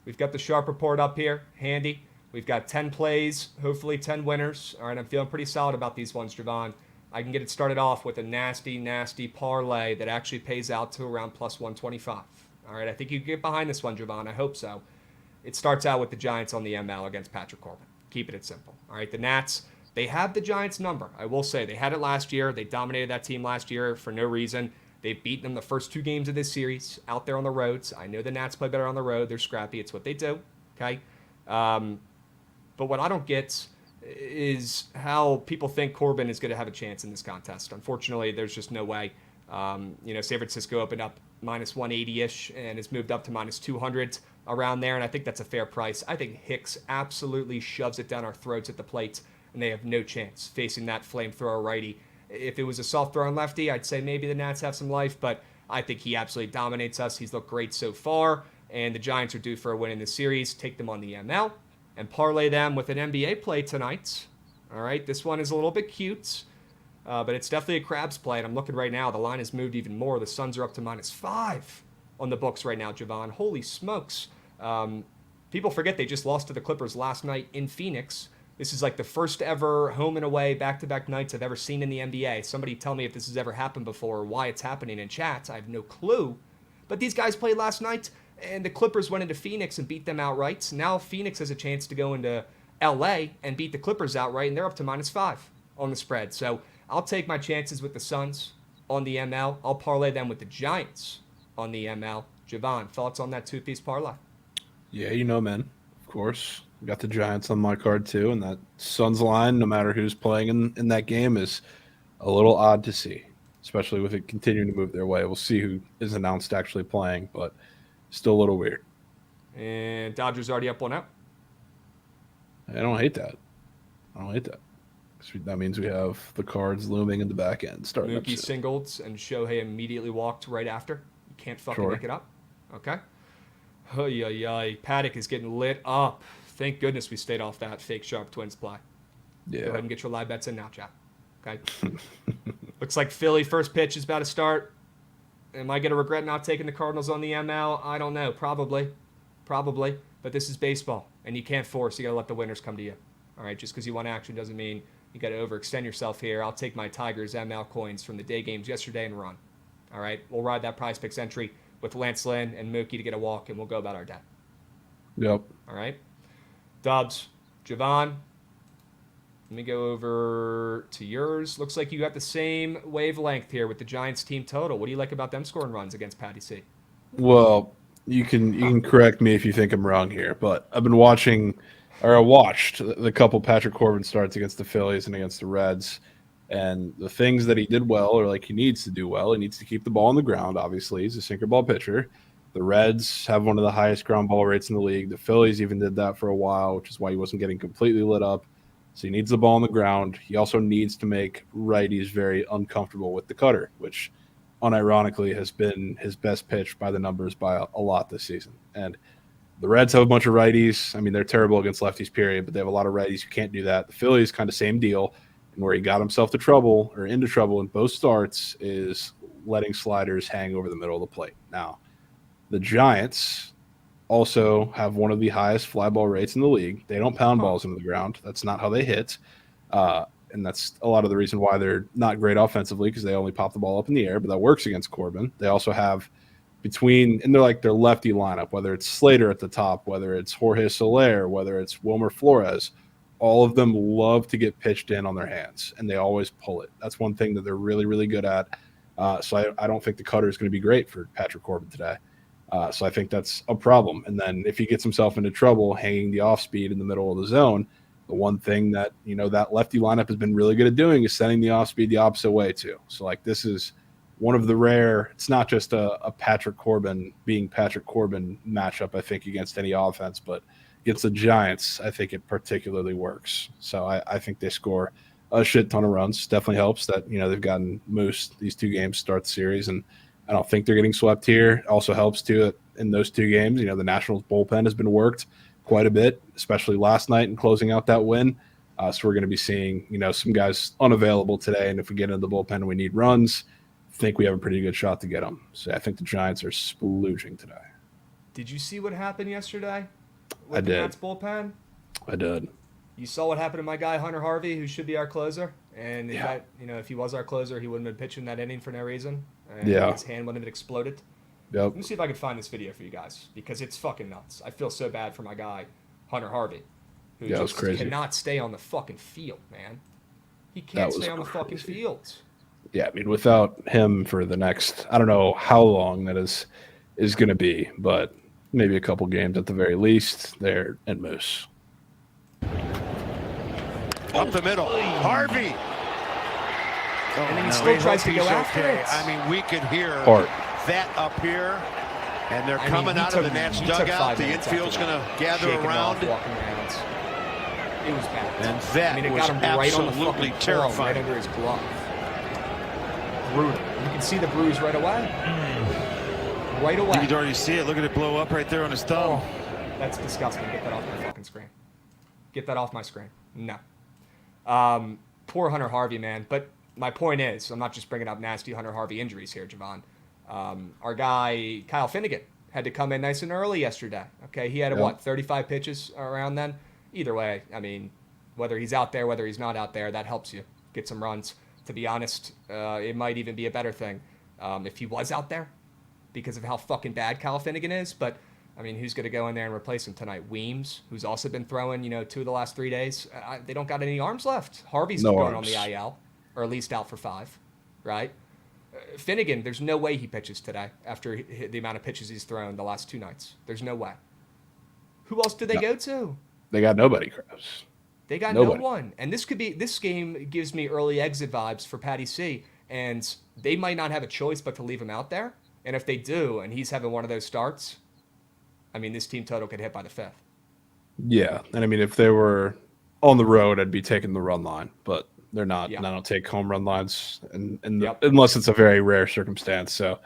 we've got the Sharp Report up here, handy. We've got 10 plays, hopefully 10 winners. All right, I'm feeling pretty solid about these ones, Javon. I can get it started off with a nasty, nasty parlay that actually pays out to around plus 125. All right, I think you can get behind this one, Javon. I hope so. It starts out with the Giants on the ML against Patrick Corbin. Keeping it simple. All right, the Nats, they have the Giants number. I will say they had it last year. They dominated that team last year for no reason. They've beaten them the first 2 games of this series out there on the roads. I know the Nats play better on the road. They're scrappy. It's what they do. Okay. But what I don't get is how people think Corbin is going to have a chance in this contest. Unfortunately, there's just no way. San Francisco opened up minus 180-ish and has moved up to minus 200 around there, and I think that's a fair price. I think Hicks absolutely shoves it down our throats at the plate, and they have no chance facing that flamethrower righty. If it was a soft-throwing lefty, I'd say maybe the Nats have some life, but I think he absolutely dominates us. He's looked great so far, and the Giants are due for a win in the series. Take them on the ML and parlay them with an NBA play tonight. All right, this one is a little bit cute, but it's definitely a Crabs play, and I'm looking right now. The line has moved even more. The Suns are up to -5 on the books right now, Javon. Holy smokes. People forget they just lost to the Clippers last night in Phoenix. This is like the first ever home and away back-to-back nights I've ever seen in the NBA. Somebody tell me if this has ever happened before or why it's happening in chat. I have no clue. But these guys played last night, and the Clippers went into Phoenix and beat them outright. Now Phoenix has a chance to go into LA and beat the Clippers outright, and they're up to -5 on the spread. So I'll take my chances with the Suns on the ML. I'll parlay them with the Giants on the ML. Javon, thoughts on that 2-piece parlay? Yeah, man. Of course. Got the Giants on my card too, and that Suns line, no matter who's playing in that game, is a little odd to see, especially with it continuing to move their way. We'll see who is announced actually playing, but still a little weird. And Dodgers already up 1-0. I don't hate that. That means we have the Cards looming in the back end. Mookie singled, and Shohei immediately walked right after. You can't fucking make it up. Okay. Paddock is getting lit up. Thank goodness we stayed off that fake Sharp Twins play. Yeah. Go ahead and get your live bets in now, chat. Okay. Looks like Philly first pitch is about to start. Am I going to regret not taking the Cardinals on the ML? I don't know. Probably. But this is baseball, and you can't force. You got to let the winners come to you. All right. Just because you want action doesn't mean you got to overextend yourself here. I'll take my Tigers ML coins from the day games yesterday and run. All right. We'll ride that Prize Picks entry with Lance Lynn and Mookie to get a walk, and we'll go about our day. Yep. All right. Dubs, Javon, let me go over to yours. Looks like you got the same wavelength here with the Giants team total. What do you like about them scoring runs against Patty C? Well, you can correct me if you think I'm wrong here, but I've been watched the couple Patrick Corbin starts against the Phillies and against the Reds, and the things that he did well, or like he needs to do well, he needs to keep the ball on the ground. Obviously, he's a sinker ball pitcher. The Reds have one of the highest ground ball rates in the league. The Phillies even did that for a while, which is why he wasn't getting completely lit up. So he needs the ball on the ground. He also needs to make righties very uncomfortable with the cutter, which unironically has been his best pitch by the numbers by a lot this season. And the Reds have a bunch of righties. I mean, they're terrible against lefties, period, but they have a lot of righties who can't do that. The Phillies, kind of same deal. And where he got himself into trouble in both starts is letting sliders hang over the middle of the plate. Now, the Giants also have one of the highest fly ball rates in the league. They don't pound balls into the ground. That's not how they hit. And that's a lot of the reason why they're not great offensively, because they only pop the ball up in the air, but that works against Corbin. They also have and they're like their lefty lineup, whether it's Slater at the top, whether it's Jorge Soler, whether it's Wilmer Flores, all of them love to get pitched in on their hands, and they always pull it. That's one thing that they're really, really good at. So I don't think the cutter is going to be great for Patrick Corbin today. So I think that's a problem. And then if he gets himself into trouble hanging the off speed in the middle of the zone, the one thing that, that lefty lineup has been really good at doing is sending the off speed the opposite way too. So like this is one of the rare, it's not just a Patrick Corbin being Patrick Corbin matchup, I think, against any offense, but against the Giants, I think it particularly works. So I think they score a shit ton of runs. Definitely helps that, they've gotten Moose these 2 games to start the series, and I don't think they're getting swept here. It also helps too that in those 2 games, the Nationals bullpen has been worked quite a bit, especially last night and closing out that win. So we're going to be seeing, some guys unavailable today. And if we get into the bullpen and we need runs, I think we have a pretty good shot to get them. So I think the Giants are splooging today. Did you see what happened yesterday with I the did. Nats bullpen? I did. You saw what happened to my guy Hunter Harvey, who should be our closer, and if he was our closer, he wouldn't have been pitching that inning for no reason. And his hand wouldn't have exploded. Yep. Let me see if I can find this video for you guys, because it's fucking nuts. I feel so bad for my guy Hunter Harvey, who just cannot stay on the fucking field, man. He can't stay on the fucking field. Yeah, I mean, without him for the next, I don't know how long that is going to be, but maybe a couple games at the very least there at Moose. Up the middle, Harvey. And then he still tries to go after it. I mean, we could hear that up here, and they're coming out of the Nats dugout. The infield's going to gather around. Walking around. It was bad. And that it was got him right on the absolutely fucking terrifying. right under his glove. Brutal. You can see the bruise right away. Right away. You could already see it. Look at it blow up right there on his thumb. Oh, that's disgusting. Get that off my fucking screen. Get that off my screen. No. Poor Hunter Harvey, man. But my point is, I'm not just bringing up nasty Hunter Harvey injuries here, Javon. Our guy, Kyle Finnegan, had to come in nice and early yesterday. Okay, he had, 35 pitches around then? Either way, I mean, whether he's out there, whether he's not out there, that helps you get some runs. To be honest, it might even be a better thing if he was out there because of how fucking bad Kyle Finnegan is. But, I mean, who's going to go in there and replace him tonight? Weems, who's also been throwing, 2 of the last 3 days. They don't got any arms left. Harvey's going on the IL, or at least out for 5, right? Finnegan, there's no way he pitches today after the amount of pitches he's thrown the last 2 nights. There's no way. Who else did they go to? They got nobody, Krabs. They got no one. And this game gives me early exit vibes for Patty C. And they might not have a choice but to leave him out there. And if they do, and he's having one of those starts, I mean, this team total could hit by the 5th. Yeah. And I mean, if they were on the road, I'd be taking the run line. But they're not. And I don't take home run lines unless it's a very rare circumstance. So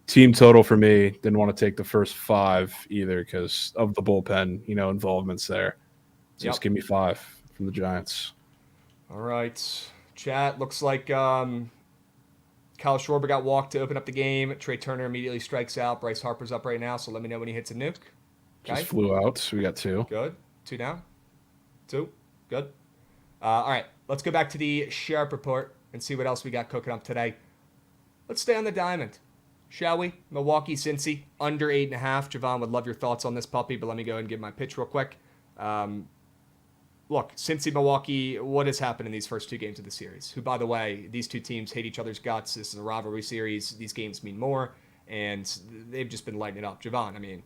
team total for me, didn't want to take the first 5 either because of the bullpen, involvements there. So just give me 5 from the Giants. All right. Chat, looks like Kyle Schwarber got walked to open up the game. Trey Turner immediately strikes out. Bryce Harper's up right now, so let me know when he hits a nuke. Okay. Just flew out, so we got 2. Good. 2 down. 2. Good. All right. Let's go back to the Sharp report and see what else we got cooking up today. Let's stay on the diamond, shall we? Milwaukee, Cincy, under 8.5. Javon, would love your thoughts on this puppy, but let me go ahead and give my pitch real quick. Look, Cincy, Milwaukee, what has happened in these first 2 games of the series? Who, by the way, these 2 teams hate each other's guts. This is a rivalry series. These games mean more, and they've just been lighting it up. Javon, I mean,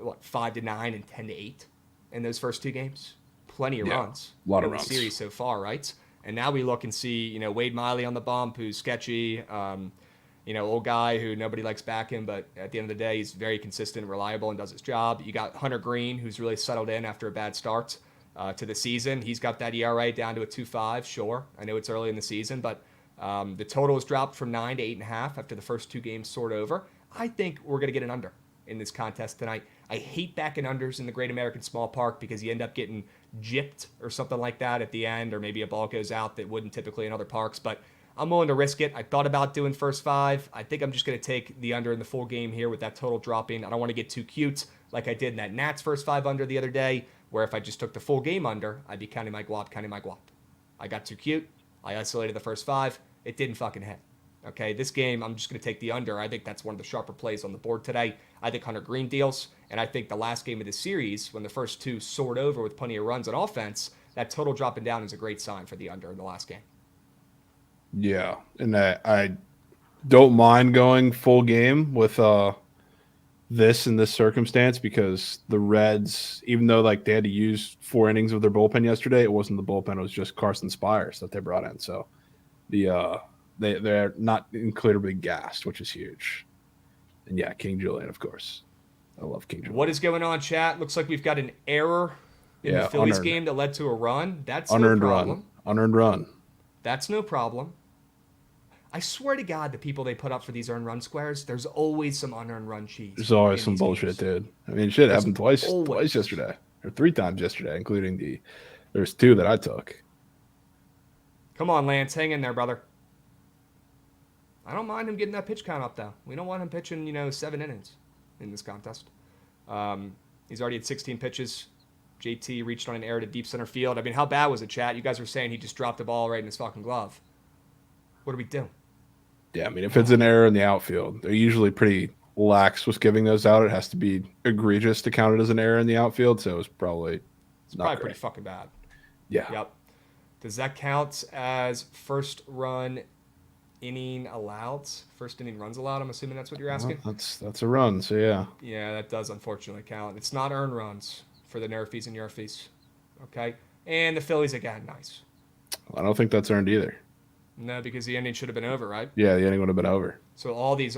5-9 and 10-8 in those first 2 games? Plenty of runs. A lot of runs. The series so far, right? And now we look and see, Wade Miley on the bump, who's sketchy. Old guy who nobody likes backing, but at the end of the day, he's very consistent, reliable, and does his job. You got Hunter Green, who's really settled in after a bad start. to the season. He's got that ERA down to a 2.5. Sure, I know it's early in the season, but the total has dropped from 9 to 8.5 after the first 2 games soared over. I think we're going to get an under in this contest tonight. I hate backing unders in the Great American Small Park because you end up getting gypped or something like that at the end, or maybe a ball goes out that wouldn't typically in other parks, but I'm willing to risk it. I thought about doing first 5. I think I'm just going to take the under in the full game here with that total dropping. I don't want to get too cute like I did in that Nats first 5 under the other day, where if I just took the full game under, I'd be counting my guap. I got too cute. I isolated the first 5. It didn't fucking hit. Okay, this game, I'm just going to take the under. I think that's one of the sharper plays on the board today. I think Hunter Green deals, and I think the last game of the series, when the first 2 soared over with plenty of runs on offense, that total dropping down is a great sign for the under in the last game. Yeah, and I don't mind going full game with this in this circumstance because the Reds, even though like they had to use 4 innings of their bullpen yesterday, it wasn't the bullpen; it was just Carson Spires that they brought in. So they're not incredibly gassed, which is huge. And yeah, King Julian, of course. I love King Julian. What is going on, chat? Looks like we've got an error in the Phillies game that led to a run. That's no problem. Unearned run. That's no problem. I swear to God, the people they put up for these earned run squares, there's always some unearned run cheese. There's always some bullshit, dude. I mean, shit happened twice yesterday, or 3 times yesterday, including there's 2 that I took. Come on, Lance, hang in there, brother. I don't mind him getting that pitch count up, though. We don't want him pitching, 7 innings in this contest. He's already had 16 pitches. JT reached on an error to deep center field. I mean, how bad was it, chat? You guys were saying he just dropped the ball right in his fucking glove. What do we do? Yeah, I mean, if it's an error in the outfield, they're usually pretty lax with giving those out. It has to be egregious to count it as an error in the outfield, so it's probably pretty fucking bad. Yeah. Yep. Does that count as first run inning allowed? First inning runs allowed? I'm assuming that's what you're asking? Well, that's a run, so yeah. Yeah, that does unfortunately count. It's not earned runs for the Nerfies and Yerfies. Okay? And the Phillies, again, nice. I don't think that's earned either. No, because the inning should have been over, right? Yeah, the inning would have been over. So all these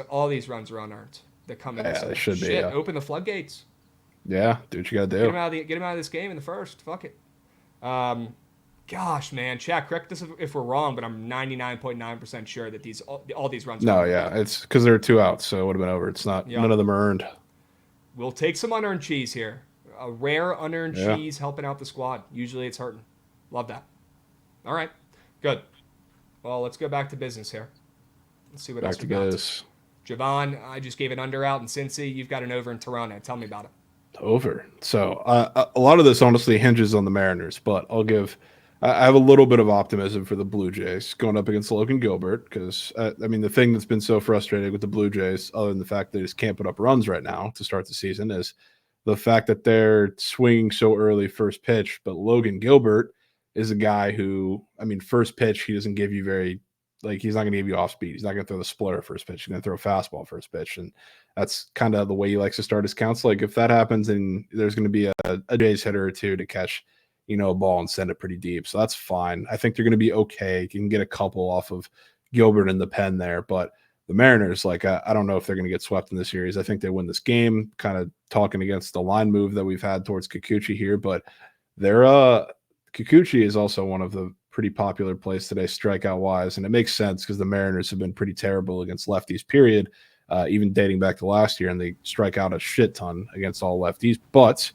runs are unearned. They come in. Yeah, they should be. Yeah. Open the floodgates. Yeah, do what you got to do. Get him out of this game in the first. Fuck it. Gosh, man, chat, correct us if we're wrong, but I'm 99.9% sure that all these runs. No, yeah, it's because there are 2 outs, so it would have been over. It's not. Yep. None of them are earned. We'll take some unearned cheese here. A rare unearned cheese helping out the squad. Usually it's hurting. Love that. All right, good. Well, let's go back to business here. Let's see what else we got. Javon, I just gave an under out in Cincy. You've got an over in Toronto. Tell me about it. Over. So a lot of this honestly hinges on the Mariners, but I have a little bit of optimism for the Blue Jays going up against Logan Gilbert because, I mean, the thing that's been so frustrating with the Blue Jays, other than the fact that they just can't put up runs right now to start the season, is the fact that they're swinging so early first pitch. But Logan Gilbert is a guy who, I mean, first pitch, he doesn't give you he's not going to give you off speed. He's not going to throw the splitter first pitch. He's going to throw a fastball first pitch. And that's kind of the way he likes to start his counts. Like if that happens and there's going to be a Jays hitter or 2 to catch, a ball and send it pretty deep. So that's fine. I think they're going to be okay. You can get a couple off of Gilbert in the pen there, but the Mariners, I don't know if they're going to get swept in the series. I think they win this game, kind of talking against the line move that we've had towards Kikuchi here, but Kikuchi is also one of the pretty popular plays today, strikeout wise. And it makes sense because the Mariners have been pretty terrible against lefties, period, even dating back to last year. And they strike out a shit ton against all lefties. But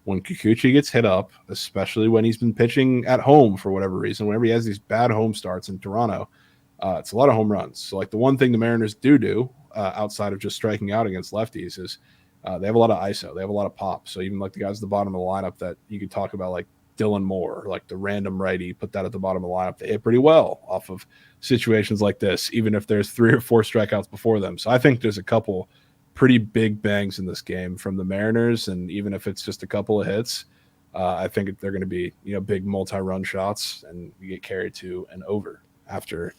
when Kikuchi gets hit up, especially when he's been pitching at home for whatever reason, whenever he has these bad home starts in Toronto, it's a lot of home runs. So the one thing the Mariners do outside of just striking out against lefties is they have a lot of ISO. They have a lot of pop. So even the guys at the bottom of the lineup that you could talk about, Dylan Moore, the random righty, put that at the bottom of the lineup. They hit pretty well off of situations like this, even if there's 3 or 4 strikeouts before them. So I think there's a couple pretty big bangs in this game from the Mariners, and even if it's just a couple of hits, I think they're going to be big multi-run shots, and you get carried to an over after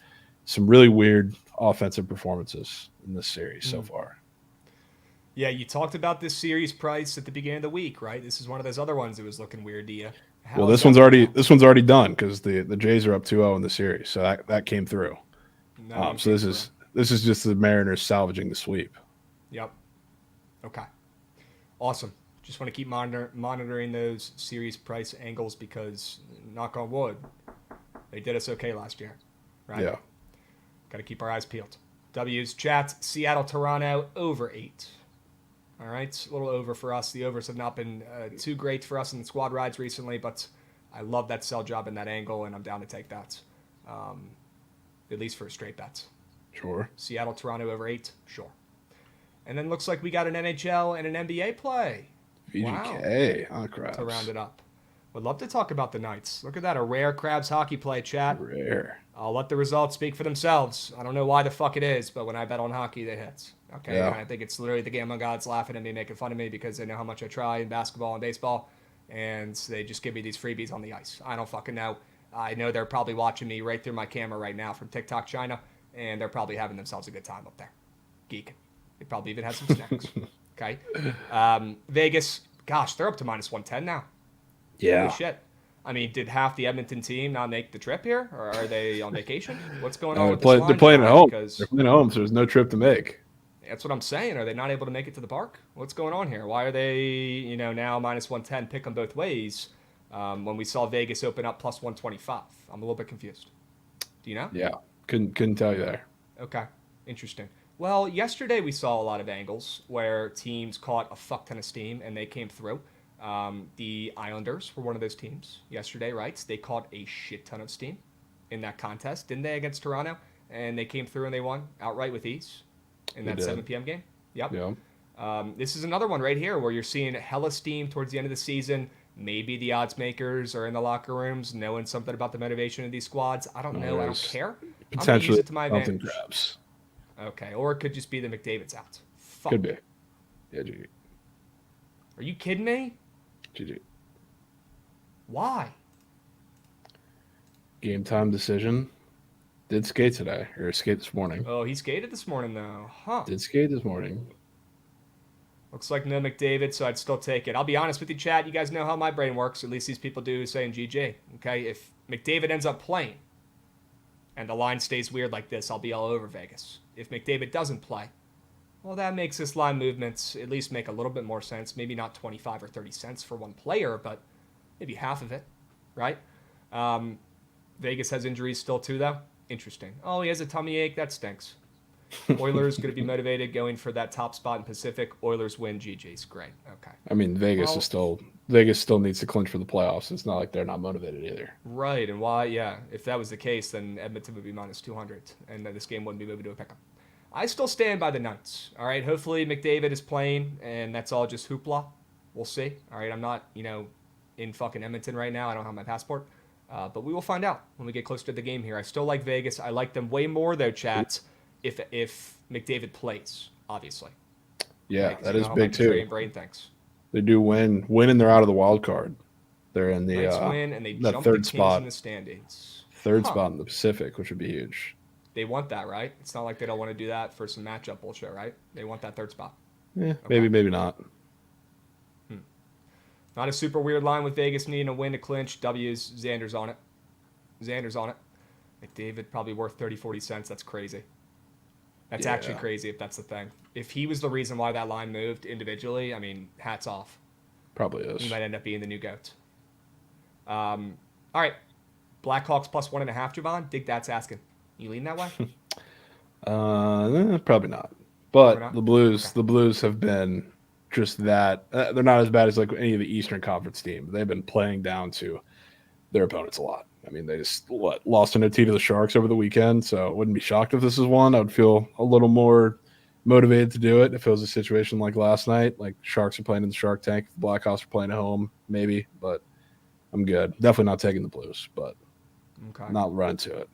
some really weird offensive performances in this series so far. Yeah, you talked about this series price at the beginning of the week, right? This is one of those other ones that was looking weird to you. Well, this one's already done because the Jays are up 2-0 in the series, so that came through. So this is just the Mariners salvaging the sweep. Yep. Okay. Awesome. Just want to keep monitoring those series price angles because, knock on wood, they did us okay last year, right? Yeah. Got to keep our eyes peeled. W's, chat, Seattle, Toronto, over 8. All right, a little over for us. The overs have not been too great for us in the squad rides recently, but I love that sell job in that angle, and I'm down to take that, at least for a straight bet. Sure. Seattle, Toronto, over 8, sure. And then looks like we got an NHL and an NBA play. VGK, wow. Crabs. To round it up. Would love to talk about the Knights. Look at that, a rare Crabs hockey play, chat. Rare. I'll let the results speak for themselves. I don't know why the fuck it is, but when I bet on hockey, they hit. Okay, Yeah. And I think it's literally the gambling gods laughing at me, making fun of me because they know how much I try in basketball and baseball, and they just give me these freebies on the ice. I don't fucking know. I know they're probably watching me right through my camera right now from TikTok China, and they're probably having themselves a good time up there. Geeking. They probably even have some snacks. Okay. Vegas, gosh, they're up to minus 110 now. Yeah. Holy shit. I mean, did half the Edmonton team not make the trip here, or are they on vacation? What's going on with this line? They're playing at home. Because They're playing at home, so there's no trip to make. that's what I'm saying. Are they not able to make it to the park? What's going on here? Why are they, now minus 110, pick them both ways, when we saw Vegas open up plus 125? I'm a little bit confused. Do you know? Yeah, couldn't tell you there. Okay, interesting. Well, yesterday we saw a lot of angles where teams caught a fuck ton of steam and they came through. The Islanders were one of those teams yesterday, right? They caught a shit ton of steam in that contest, didn't they, against Toronto? And they came through and they won outright with ease in that 7 p.m. game. Yep. Yeah. This is another one right here where you're seeing hella steam towards the end of the season. Maybe the odds makers are in the locker rooms knowing something about the motivation of these squads. I don't know. I don't care. Potentially I'm gonna use it to my something advantage. Crabs. Okay, or it could just be the McDavid's out. Fuck. Could be. Yeah, GG. Are you kidding me? GG. Why? Game time decision. Did skate today, or skate this morning. Oh, he skated this morning, though. Huh. Did skate this morning. Looks like no McDavid, so I'd still take it. I'll be honest with you, Chad. You guys know how my brain works. At least these people do saying GG. Okay? If McDavid ends up playing and the line stays weird like this, I'll be all over Vegas. If McDavid doesn't play, well, that makes this line movements at least make a little bit more sense. Maybe not 25 or 30 cents for one player, but maybe half of it, right? Vegas has injuries still too, though. Interesting. Oh, he has a tummy ache. That stinks. Oilers going to be motivated going for that top spot in Pacific. Oilers win. GG's. Great. Okay. I mean, Vegas still needs to clinch for the playoffs. It's not like they're not motivated either. Right. And why? Yeah. If that was the case, then Edmonton would be minus 200, and then this game wouldn't be moving to a pick'em. I still stand by the Knights. All right. Hopefully McDavid is playing, and that's all just hoopla. We'll see. All right. I'm not, in fucking Edmonton right now. I don't have my passport. But we will find out when we get closer to the game here. I still like Vegas. I like them way more, though, chats, if McDavid plays, obviously. Yeah, right, that is big, too. Brain thinks. They do win, and they're out of the wild card. They're in the win, and they jump third the Kings spot in the standings. Third spot in the Pacific, which would be huge. They want that, right? It's not like they don't want to do that for some matchup bullshit, right? They want that third spot. Yeah, okay. maybe not. Not a super weird line with Vegas needing a win to clinch. W's, Xander's on it. McDavid probably worth 30, 40 cents. That's crazy. That's actually crazy if that's the thing. If he was the reason why that line moved individually, I mean, hats off. Probably is. He might end up being the new GOAT. All right. Blackhawks plus 1.5, Javon. Dig that's asking. You lean that way? Probably not. But not? the Blues have been just that. They're not as bad as like any of the Eastern Conference teams. They've been playing down to their opponents a lot. I mean, they just lost an OT to the Sharks over the weekend, so I wouldn't be shocked if this is one. I would feel a little more motivated to do it if it was a situation like last night. Like Sharks are playing in the Shark Tank, the Blackhawks are playing at home, maybe, but I'm good. Definitely not taking the Blues, but not running to it.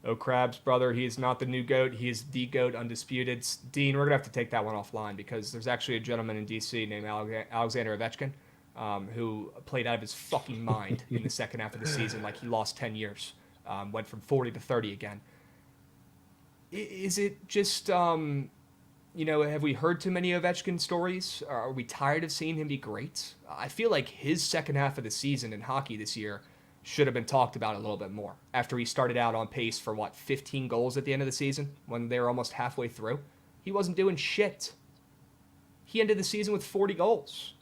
Oh, Krabs, brother, he is not the new GOAT. He is the GOAT, undisputed. Dean, we're going to have to take that one offline because there's actually a gentleman in D.C. named Alexander Ovechkin who played out of his fucking mind in the second half of the season like he lost 10 years. Went from 40 to 30 again. Is it just, have we heard too many Ovechkin stories? Are we tired of seeing him be great? I feel like his second half of the season in hockey this year should have been talked about a little bit more after he started out on pace for 15 goals at the end of the season when they were almost halfway through. He wasn't doing shit. He ended the season with 40 goals.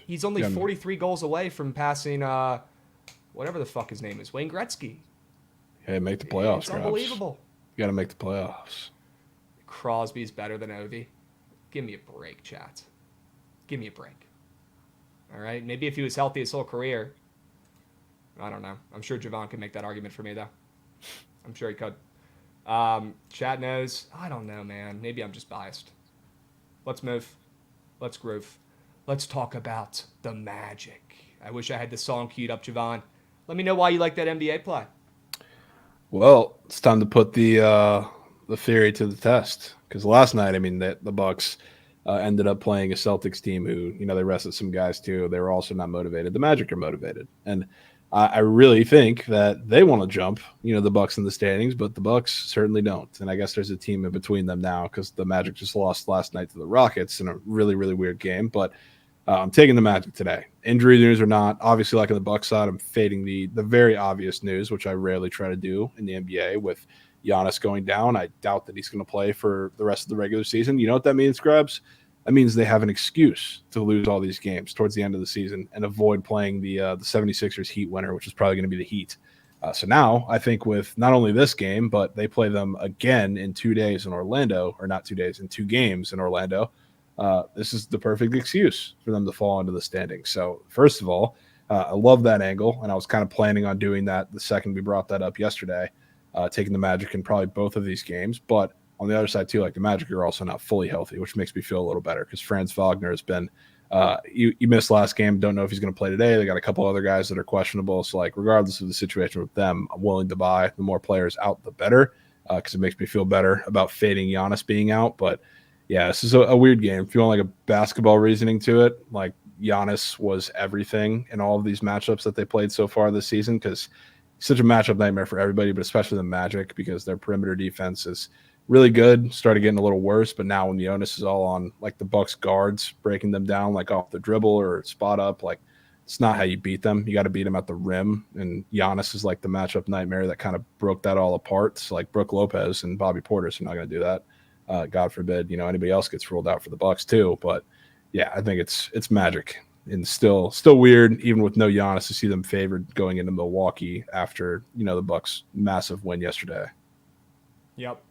He's only 43 goals away from passing whatever the fuck his name is, Wayne Gretzky. Hey, make the playoffs, It's unbelievable. You got to make the playoffs. Crosby's better than Ovi. Give me a break, chat. Give me a break. All right? Maybe if he was healthy his whole career. I don't know. I'm sure Javon could make that argument for me, though. I'm sure he could. Chat knows. I don't know, man. Maybe I'm just biased. Let's move. Let's groove. Let's talk about the Magic. I wish I had the song queued up, Javon. Let me know why you like that NBA play. Well, it's time to put the theory to the test. Because last night, I mean, the Bucks ended up playing a Celtics team who, they rested some guys too. They were also not motivated. The Magic are motivated, and I really think that they want to jump, the Bucks in the standings, but the Bucks certainly don't. And I guess there's a team in between them now because the Magic just lost last night to the Rockets in a really, really weird game. But I'm taking the Magic today. Injury news or not, obviously, like on the Bucks side, I'm fading the very obvious news, which I rarely try to do in the NBA with Giannis going down. I doubt that he's going to play for the rest of the regular season. You know what that means, Scrubs? That means they have an excuse to lose all these games towards the end of the season and avoid playing the 76ers Heat winner, which is probably going to be the Heat. So now I think with not only this game, but they play them again in 2 days in Orlando, or not 2 days, in 2 games in Orlando. This is the perfect excuse for them to fall into the standings. So first of all, I love that angle, and I was kind of planning on doing that the second we brought that up yesterday, taking the Magic in probably both of these games. But on the other side, too, like the Magic are also not fully healthy, which makes me feel a little better because Franz Wagner has been you missed last game. Don't know if he's going to play today. They got a couple other guys that are questionable. So, like, regardless of the situation with them, I'm willing to buy. The more players out, the better because it makes me feel better about fading Giannis being out. But, yeah, this is a weird game. If you want, like, a basketball reasoning to it, like, Giannis was everything in all of these matchups that they played so far this season because he's such a matchup nightmare for everybody, but especially the Magic because their perimeter defense is really good, started getting a little worse, but now when the onus is all on like the Bucks guards breaking them down like off the dribble or spot up, like it's not how you beat them. You got to beat them at the rim, and Giannis is like the matchup nightmare that kind of broke that all apart. So like Brook Lopez and Bobby Portis are not going to do that. God forbid, anybody else gets ruled out for the Bucks too. But yeah, I think it's Magic, and still weird even with no Giannis to see them favored going into Milwaukee after the Bucks' massive win yesterday. Yep.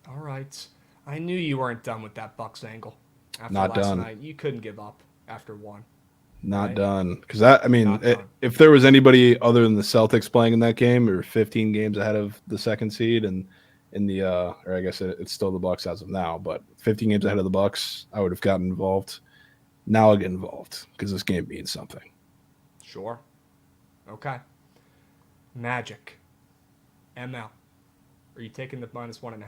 All right. I knew you weren't done with that Bucks angle after Not last done. night. You couldn't give up after one. Not right? done. Because if there was anybody other than the Celtics playing in that game, we were 15 games ahead of the second seed, and in the or I guess it's still the Bucks as of now, but 15 games ahead of the Bucks, I would have gotten involved. Now I'll get involved because this game means something. Sure. Okay. Magic. ML. Are you taking the -1.5?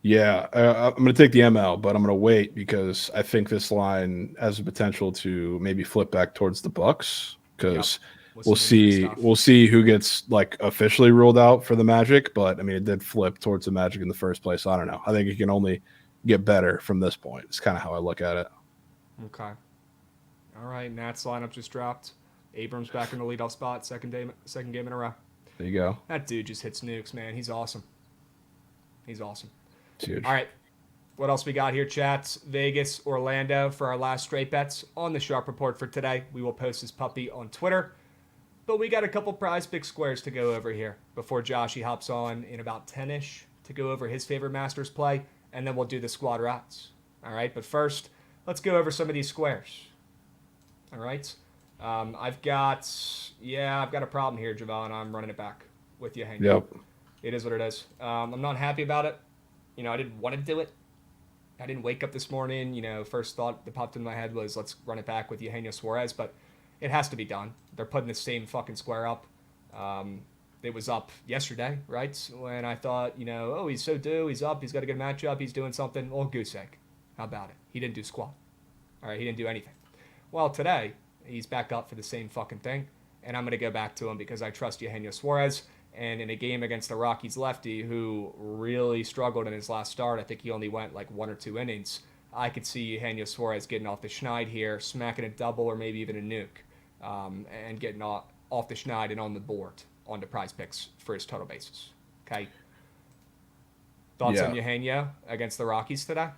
Yeah, I'm going to take the ML, but I'm going to wait because I think this line has the potential to maybe flip back towards the Bucks because we'll see who gets like officially ruled out for the Magic. But I mean, it did flip towards the Magic in the first place. I don't know. I think it can only get better from this point. It's kind of how I look at it. Okay. All right. Nats lineup just dropped. Abrams back in the leadoff spot. Second game in a row. There you go. That dude just hits nukes, man. He's awesome. He's awesome. Huge. All right. What else we got here, chats? Vegas, Orlando for our last straight bets on the Sharp Report for today. We will post this puppy on Twitter. But we got a couple prize pick squares to go over here before Joshy hops on in about 10-ish to go over his favorite Masters play, and then we'll do the squad routes. All right, but first, let's go over some of these squares. All right. I've got a problem here, Javon. I'm running it back with you, Hank. Yep. It is what it is. I'm not happy about it. I didn't want to do it. I didn't wake up this morning. First thought that popped in my head was let's run it back with Eugenio Suarez, but it has to be done. They're putting the same fucking square up. It was up yesterday, right? When I thought, he's so due, he's up, he's got a good matchup, he's doing something. Well, goose egg. How about it? He didn't do squat. All right, he didn't do anything. Well, today, he's back up for the same fucking thing, and I'm going to go back to him because I trust Eugenio Suarez. And in a game against the Rockies lefty, who really struggled in his last start, I think he only went like 1 or 2 innings, I could see Eugenio Suarez getting off the schneid here, smacking a double or maybe even a nuke, and getting off the schneid and on the board on the prize picks for his total bases. Okay? Thoughts on Eugenio against the Rockies today?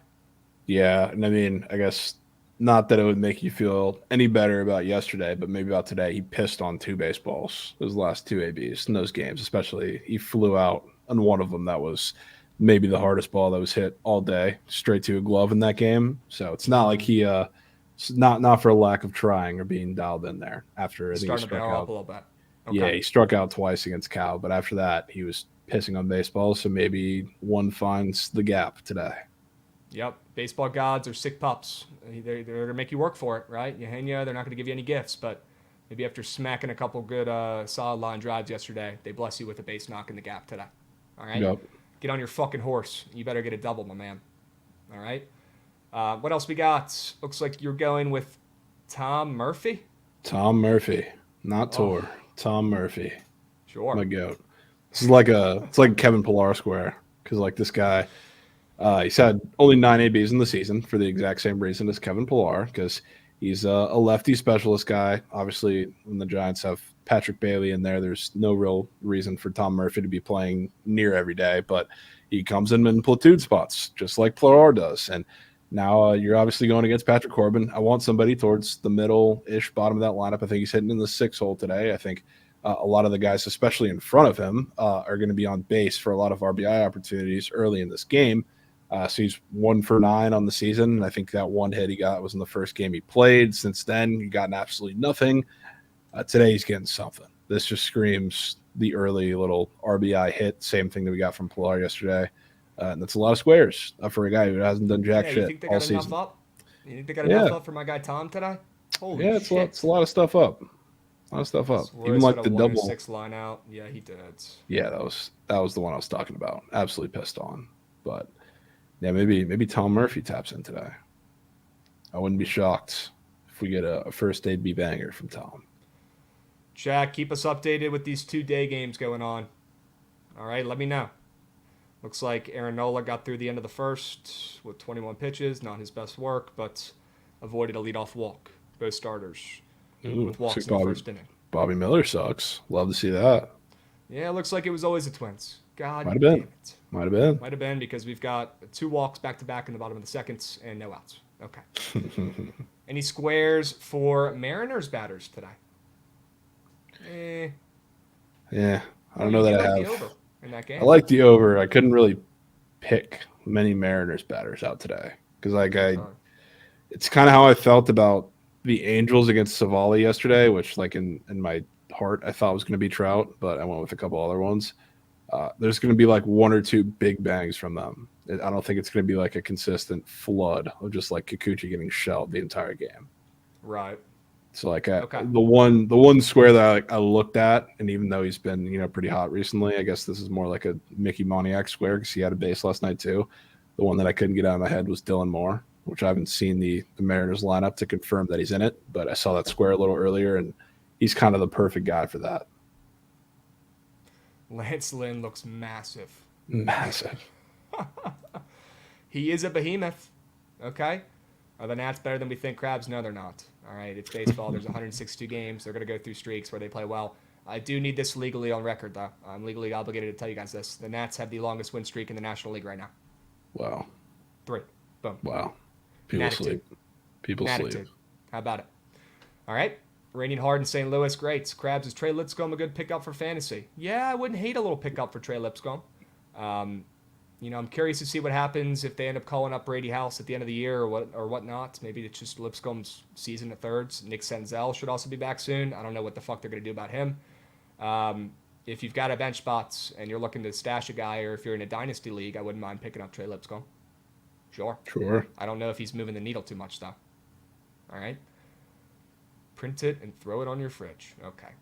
Yeah, and I mean, I guess not that it would make you feel any better about yesterday, but maybe about today. He pissed on 2 baseballs, those last 2 ABs in those games, especially. He flew out on one of them that was maybe the hardest ball that was hit all day, straight to a glove in that game. So it's not like he it's not for a lack of trying or being dialed in there after I think he Starting to struck barrel up out. a little bit. Yeah, Okay. he struck out twice against Cal, but after that he was pissing on baseballs, so maybe one finds the gap today. Yep. Baseball gods are sick pups. They're going to make you work for it, right? They're not going to give you any gifts, but maybe after smacking a couple good solid line drives yesterday, they bless you with a base knock in the gap today. All right? Yep. Get on your fucking horse. You better get a double, my man. All right? What else we got? Looks like you're going with Tom Murphy. Tom Murphy, not Oh, Tor. Tom Murphy, sure. my goat. This is like it's like Kevin Pillar square because like this guy, he's had only 9 ABs in the season for the exact same reason as Kevin Pillar because he's a lefty specialist guy. Obviously, when the Giants have Patrick Bailey in there, there's no real reason for Tom Murphy to be playing near every day, but he comes in platoon spots just like Pillar does, and now you're obviously going against Patrick Corbin. I want somebody towards the middle-ish bottom of that lineup. I think he's hitting in the 6 hole today. I think a lot of the guys, especially in front of him, are going to be on base for a lot of RBI opportunities early in this game. So he's 1 for 9 on the season. I think that one hit he got was in the first game he played. Since then, he gotten absolutely nothing. Today, he's getting something. This just screams the early little RBI hit. Same thing that we got from Pilar yesterday. And that's a lot of squares for a guy who hasn't done jack Yeah, you shit think they all got enough season. up? You think they got Yeah, enough up for my guy Tom today? Holy yeah, shit. it's a lot of stuff up. A lot of stuff up. Even Suarez like got the a double. 106 line out. Yeah, he did. Yeah, that was the one I was talking about. Absolutely pissed on. But yeah, maybe Tom Murphy taps in today. I wouldn't be shocked if we get a first AB banger from Tom. Jack, keep us updated with these 2-day games going on. All right, let me know. Looks like Aaron Nola got through the end of the first with 21 pitches. Not his best work, but avoided a leadoff walk. Both starters with walks in the first inning. Bobby Miller sucks. Love to see that. Yeah, it looks like it was always the Twins. God Might have damn been. it. Might have been. Might have been because we've got 2 walks back to back in the bottom of the seconds and no outs. Okay. Any squares for Mariners batters today? Yeah, I don't know that I have. The over in that game. I like the over. I couldn't really pick many Mariners batters out today because it's kind of how I felt about the Angels against Savali yesterday, which like in my heart I thought was going to be Trout, but I went with a couple other ones. There's going to be like 1 or 2 big bangs from them. I don't think it's going to be like a consistent flood of just like Kikuchi getting shelled the entire game. Right. So like the one square that I looked at, and even though he's been pretty hot recently, I guess this is more like a Mickey Moniak square because he had a base last night too. The one that I couldn't get out of my head was Dylan Moore, which I haven't seen the Mariners lineup to confirm that he's in it, but I saw that square a little earlier, and he's kind of the perfect guy for that. Lance Lynn looks massive. Massive. He is a behemoth. Okay. Are the Nats better than we think, Krabs? No, they're not. All right, it's baseball. There's 162 games. They're going to go through streaks where they play well. I do need this legally on record, though. I'm legally obligated to tell you guys this. The Nats have the longest win streak in the National League right now. Wow. 3. Boom. Wow. People sleep. People sleep. How about it? All right. Raining hard in St. Louis. Great. Krabs, is Trey Lipscomb a good pickup for fantasy? Yeah, I wouldn't hate a little pickup for Trey Lipscomb. I'm curious to see what happens if they end up calling up Brady House at the end of the year or whatnot. Maybe it's just Lipscomb's season at thirds. Nick Senzel should also be back soon. I don't know what the fuck they're going to do about him. If you've got a bench spots and you're looking to stash a guy, or if you're in a dynasty league, I wouldn't mind picking up Trey Lipscomb. Sure. I don't know if he's moving the needle too much, though. All right. Print it and throw it on your fridge. Okay.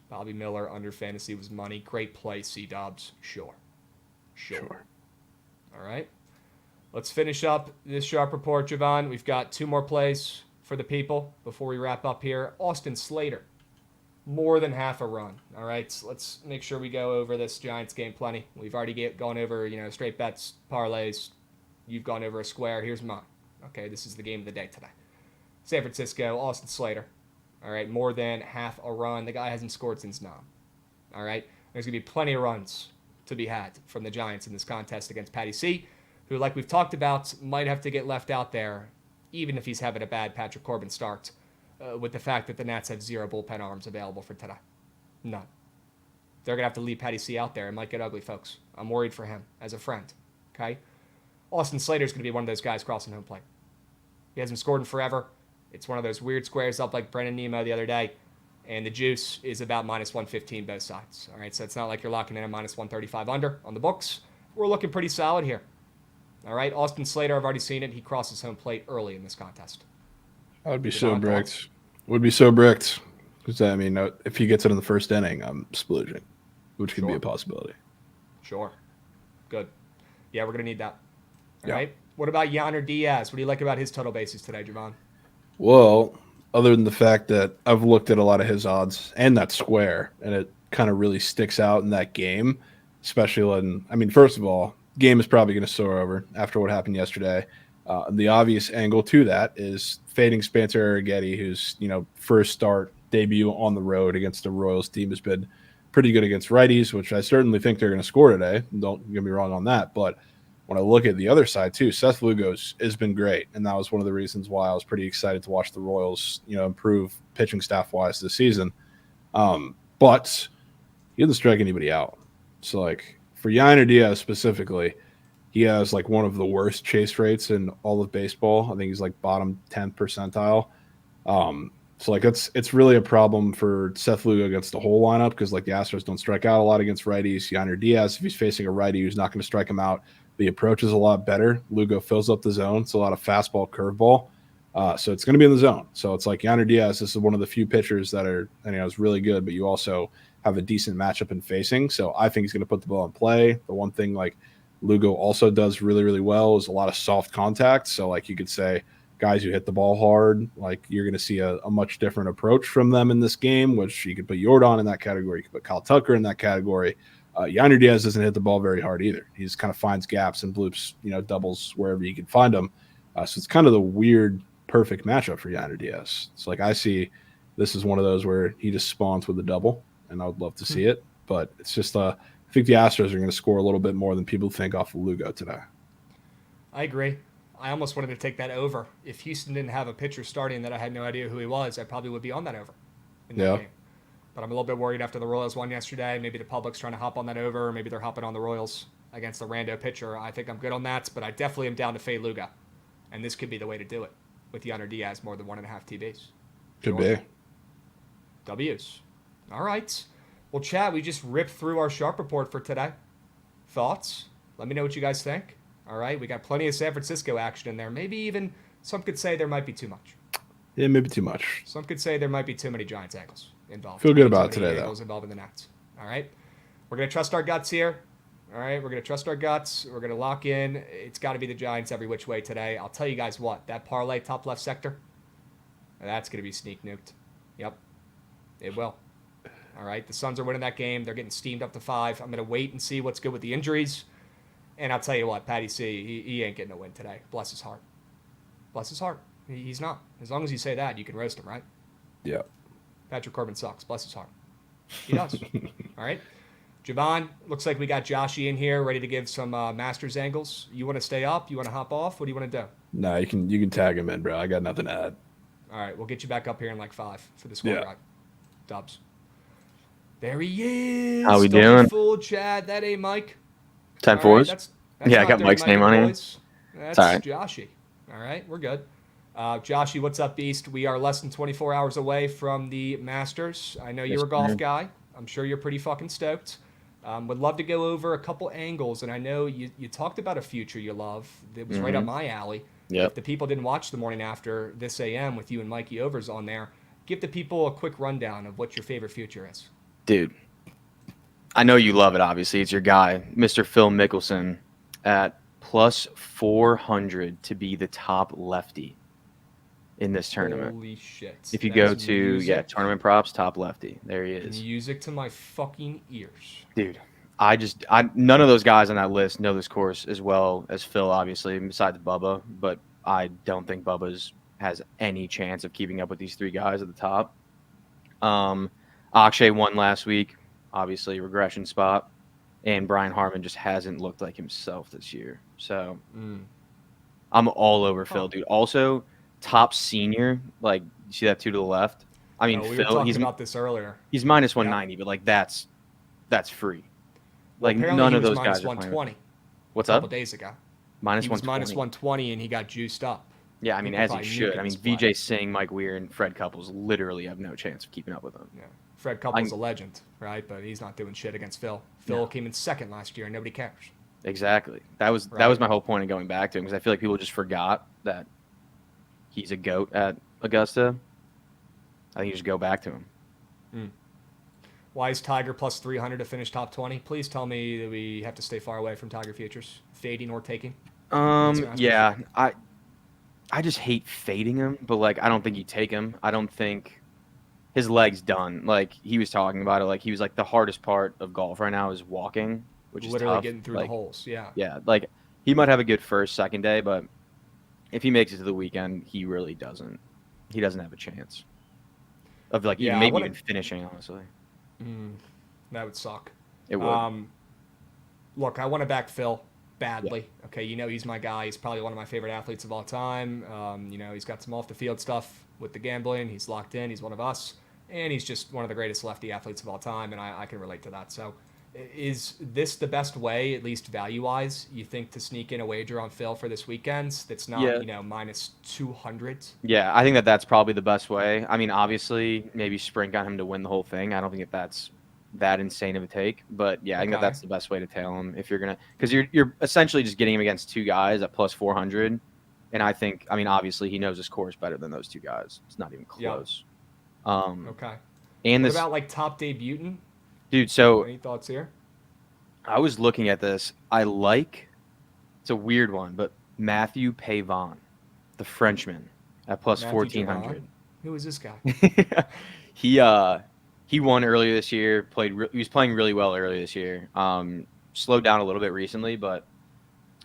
Bobby Miller under fantasy was money. Great play, C-Dubs. Sure. All right. Let's finish up this sharp report, Javon. We've got 2 more plays for the people before we wrap up here. Austin Slater, more than half a run. All right. So let's make sure we go over this Giants game plenty. We've already gone over, straight bets, parlays. You've gone over a square. Here's mine. Okay. This is the game of the day today. San Francisco, Austin Slater. All right. More than half a run. The guy hasn't scored since Nam. All right. There's going to be plenty of runs to be had from the Giants in this contest against Patty C, who, like we've talked about, might have to get left out there, even if he's having a bad Patrick Corbin start, with the fact that the Nats have 0 bullpen arms available for today. None. They're going to have to leave Patty C out there. It might get ugly, folks. I'm worried for him as a friend. Okay? Austin Slater's going to be one of those guys crossing home plate. He hasn't scored in forever. It's one of those weird squares up like Brennan Nemo the other day. And the juice is about minus 115 both sides. All right, so it's not like you're locking in a minus 135 under on the books. We're looking pretty solid here. All right, Austin Slater, I've already seen it. He crosses home plate early in this contest. I would be so bricked. Would be so bricked. Because, I mean, if he gets it in the first inning, I'm splooging, which could be a possibility. Sure. Good. Yeah, we're going to need that. All right. What about Yainer Diaz? What do you like about his total bases today, Javon? Well, other than the fact that I've looked at a lot of his odds and that square, and it kind of really sticks out in that game, especially when, I mean, first of all, game is probably going to soar over after what happened yesterday. The obvious angle to that is fading Spencer Arrighetti, whose first start debut on the road against the Royals team has been pretty good against righties, which I certainly think they're going to score today. Don't get me wrong on that, but when I look at the other side too, Seth Lugo has been great, and that was one of the reasons why I was pretty excited to watch the Royals, improve pitching staff wise this season. But he didn't strike anybody out. So like for Yainer Diaz specifically, he has like one of the worst chase rates in all of baseball. I think he's like bottom 10th percentile. So like it's really a problem for Seth Lugo against the whole lineup because like the Astros don't strike out a lot against righties. Yainer Diaz, if he's facing a righty who's not going to strike him out, the approach is a lot better. Lugo fills up the zone. It's a lot of fastball, curveball. So it's going to be in the zone. So it's like Yainer Diaz, this is one of the few pitchers that are, is really good, but you also have a decent matchup in facing. So I think he's going to put the ball in play. The one thing like Lugo also does really, really well is a lot of soft contact. So like you could say guys who hit the ball hard, like you're going to see a much different approach from them in this game, which you could put Yordan in that category. You could put Kyle Tucker in that category. Yainer Diaz doesn't hit the ball very hard either. He just kind of finds gaps and bloops, doubles wherever you can find them. So it's kind of the weird, perfect matchup for Yainer Diaz. So like I see this is one of those where he just spawns with a double, and I would love to see it. But it's just I think the Astros are going to score a little bit more than people think off of Lugo today. I agree. I almost wanted to take that over. If Houston didn't have a pitcher starting that I had no idea who he was, I probably would be on that over in that game. But I'm a little bit worried after the Royals won yesterday. Maybe the public's trying to hop on that over. Or maybe they're hopping on the Royals against the rando pitcher. I think I'm good on that, but I definitely am down to fade Lugo. And this could be the way to do it with Yainer Diaz more than 1.5 TBs. Could be. W's. All right. Well, Chad, we just ripped through our Sharp Report for today. Thoughts? Let me know what you guys think. All right. We got plenty of San Francisco action in there. Maybe even some could say there might be too much. Yeah, maybe too much. Some could say there might be too many Giants angles involved. Feel good about it today, though. Involved in the Nats. All right. We're going to trust our guts here. All right. We're going to trust our guts. We're going to lock in. It's got to be the Giants every which way today. I'll tell you guys what. That parlay top left sector, that's going to be sneak nuked. Yep. It will. All right. The Suns are winning that game. They're getting steamed up to 5. I'm going to wait and see what's good with the injuries. And I'll tell you what, Patty C, he ain't getting a win today. Bless his heart. Bless his heart. He's not. As long as you say that, you can roast him, right? Yeah. Patrick Corbin sucks. Bless his heart. He does. All right. Javon, looks like we got Joshy in here ready to give some Masters angles. You want to stay up? You want to hop off? What do you want to do? No, you can tag him in, bro. I got nothing to add. All right. We'll get you back up here in like 5 for the squad ride. Dubs. There he is. How we doing? Full Chad. That ain't Mike. 10-4s? That's yeah, I got Mike's name on here. That's all right. Joshy. All right, we're good. Joshy, what's up, Beast? We are less than 24 hours away from the Masters. I know you're a golf guy. I'm sure you're pretty fucking stoked. Would love to go over a couple angles, and I know you talked about a future you love. It was right up my alley. Yep. If the people didn't watch the morning after this AM with you and Mikey Overs on there, give the people a quick rundown of what your favorite future is. Dude, I know you love it, obviously. It's your guy, Mr. Phil Mickelson, at plus 400 to be the top lefty in this tournament. Holy shit. If you go to, tournament props, top lefty. There he is. Music to my fucking ears. Dude, none of those guys on that list know this course as well as Phil, obviously, besides Bubba. But I don't think Bubba's has any chance of keeping up with these 3 guys at the top. Akshay won last week, obviously regression spot, and Brian Harman just hasn't looked like himself this year. So I'm all over Phil, dude. Also, top senior, like you see that two to the left. I mean, we were Phil, talking about this earlier. He's minus 190, but like that's free. Well, Like apparently none he of was those minus guys are playing. 120. What's a couple up? days ago. Minus He was 120. minus 120 and he got juiced up. Yeah, I mean, People as he probably should. nuking I mean, his play. VJ Singh, Mike Weir, and Fred Couples literally have no chance of keeping up with him. Yeah. Fred Couples a legend, right? But he's not doing shit against Phil. Phil came in second last year and nobody cares. Exactly. That was my whole point of going back to him, because I feel like people just forgot that he's a GOAT at Augusta. I think you just go back to him. Why is Tiger plus 300 to finish top 20? Please tell me that we have to stay far away from Tiger futures, fading or taking. Yeah, I just hate fading him, but like I don't think you take him. I don't think his leg's done. Like he was talking about it, like he was like the hardest part of golf right now is walking, which is literally tough. getting through like, the holes. Yeah. Yeah, like he might have a good first, second day, but if he makes it to the weekend, he really doesn't. He doesn't have a chance of like even finishing. Honestly, that would suck. It would. Look, I want to back Phil badly. Yeah. Okay, he's my guy. He's probably one of my favorite athletes of all time. He's got some off the field stuff with the gambling. He's locked in. He's one of us, and he's just one of the greatest lefty athletes of all time. And I can relate to that. So, is this the best way, at least value wise, you think, to sneak in a wager on Phil for this weekend? That's not minus 200. Yeah, I think that's probably the best way. I mean, obviously, maybe sprint on him to win the whole thing. I don't think that's that insane of a take, but yeah, I think that's the best way to tail him if you're gonna, because you're essentially just getting him against two guys at plus 400, and I mean, obviously he knows his course better than those two guys. It's not even close. Okay. And what about like top debutant? Dude, so any thoughts here? I was looking at this. It's a weird one, but Matthew Pavon, the Frenchman, at plus 1,400. Who is this guy? He won earlier this year. He was playing really well earlier this year. Slowed down a little bit recently, but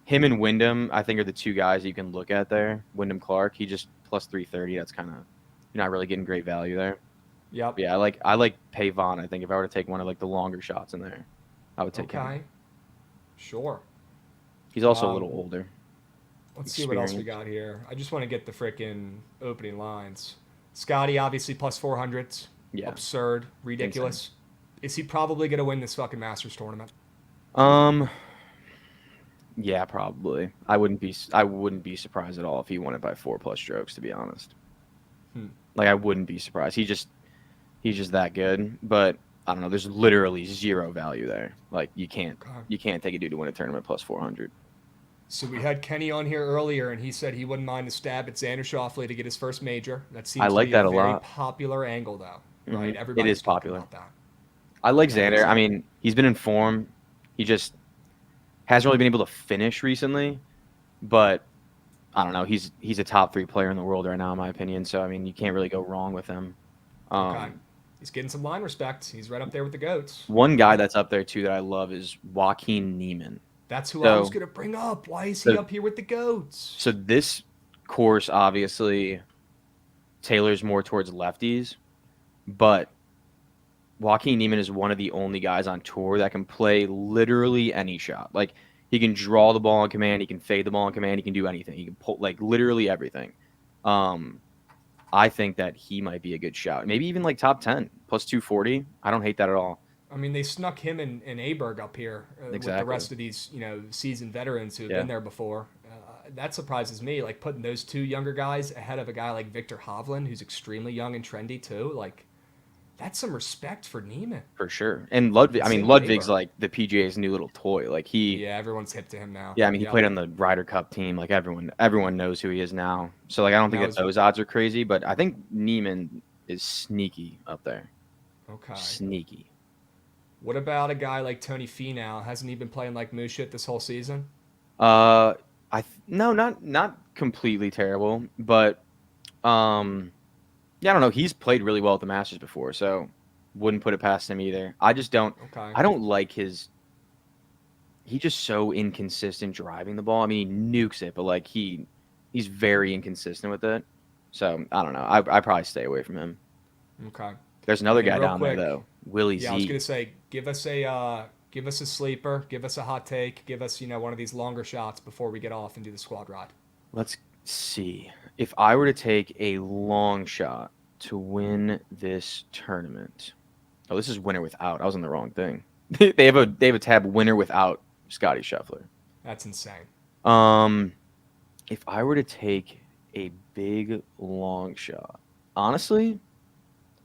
him and Wyndham, I think, are the two guys you can look at there. Wyndham Clark, he just plus 330. That's kind of, you're not really getting great value there. Yep. Yeah, I like Pavon. I think if I were to take one of like the longer shots in there, I would take him. Okay. Sure. He's also a little older. Let's see what else we got here. I just want to get the frickin' opening lines. Scotty, obviously plus 400s. Yeah. Absurd. Ridiculous. Insane. Is he probably going to win this fucking Masters tournament? Yeah, probably. I wouldn't be surprised at all if he won it by 4+ strokes, to be honest. Like, I wouldn't be surprised. He's just that good. But I don't know. There's literally zero value there. Like, you can't take a dude to win a tournament plus 400. So we had Kenny on here earlier, and he said he wouldn't mind a stab at Xander Schauffele to get his first major. That seems to be a very popular angle, though, right? It is popular. About that. I like Xander. I mean, he's been in form. He just hasn't really been able to finish recently, but I don't know. He's a top 3 player in the world right now, in my opinion. So I mean, you can't really go wrong with him. Okay. He's getting some line respect. He's right up there with the GOATs. One guy that's up there too that I love is Joaquin Niemann. That's who I was going to bring up. Why is he up here with the GOATs? So this course obviously tailors more towards lefties, but Joaquin Niemann is one of the only guys on tour that can play literally any shot. Like, he can draw the ball on command, he can fade the ball on command, he can do anything. He can pull, like, literally everything. I think that he might be a good shout. Maybe even like top 10 plus 240. I don't hate that at all. I mean, they snuck him and Aberg up here with the rest of these, seasoned veterans who have been there before. That surprises me. Like, putting those two younger guys ahead of a guy like Victor Hovland, who's extremely young and trendy too. Like, that's some respect for Niemann. For sure. And Ludwig's like the PGA's new little toy. Like, everyone's hip to him now. Yeah, I mean, he played on the Ryder Cup team. Like, everyone knows who he is now. So, like, I don't think that those odds are crazy, but I think Niemann is sneaky up there. Okay. Sneaky. What about a guy like Tony Finau? Hasn't he been playing like moose shit this whole season? No, not completely terrible, but yeah, I don't know. He's played really well at the Masters before, so wouldn't put it past him either. I just don't. Okay. I don't like he's just so inconsistent driving the ball. I mean, he nukes it, but like he's very inconsistent with it. So I don't know. I probably stay away from him. Okay. There's another guy down there though, Willie Z. Yeah, I was gonna say, give us Give us a sleeper. Give us a hot take. Give us, one of these longer shots before we get off and do the squad ride. Let's see. If I were to take a long shot to win this tournament. Oh, this is winner without. I was on the wrong thing. They have a tab winner without Scotty Scheffler. That's insane. If I were to take a big long shot, honestly,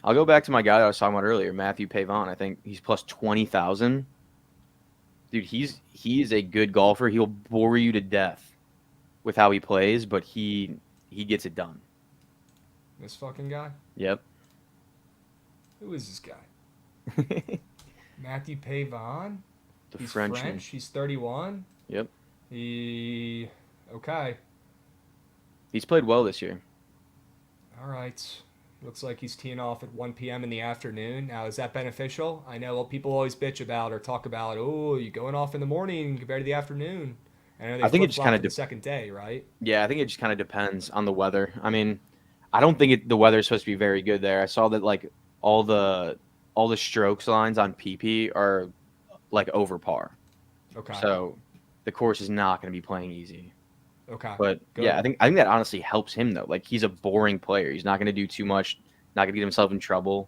I'll go back to my guy that I was talking about earlier, Matthew Pavon. I think he's plus 20,000. Dude, he is a good golfer. He'll bore you to death with how he plays, but he gets it done. This fucking guy? Yep. Who is this guy? Matthew Pavon? He's Frenchman. French. He's 31. Yep. Okay. He's played well this year. All right. Looks like he's teeing off at 1 p.m. in the afternoon. Now, is that beneficial? I know people always bitch about or talk about, you're going off in the morning compared to the afternoon. And I think it just kind of the second day, right? Yeah, I think it just kind of depends on the weather. I mean, I don't think the weather is supposed to be very good there. I saw that like all the strokes lines on PP are like over par. Okay. So the course is not going to be playing easy. Okay. But Good. yeah, I think that honestly helps him though. Like he's a boring player. He's not going to do too much. Not going to get himself in trouble.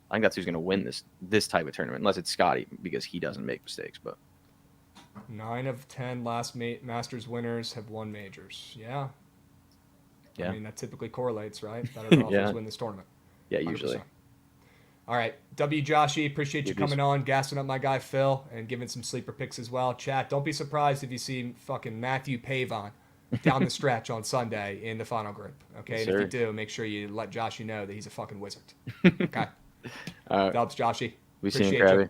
I think that's who's going to win this type of tournament, unless it's Scotty because he doesn't make mistakes. But 9 of 10 last Masters winners have won majors. Yeah. Yeah. I mean, that typically correlates, right? Better golfers Yeah. win this tournament. yeah, 100%. usually. All right. W. Joshy, appreciate you Dude, coming on, gassing up my guy Phil, and giving some sleeper picks as well. Chat, don't be surprised if you see fucking Matthew Pavon down the stretch on Sunday in the final group. Okay? Yes, and if sir. you do, make sure you let Joshy know that he's a fucking wizard. Okay? Dubs, Joshy. We see you, Appreciate Krabby.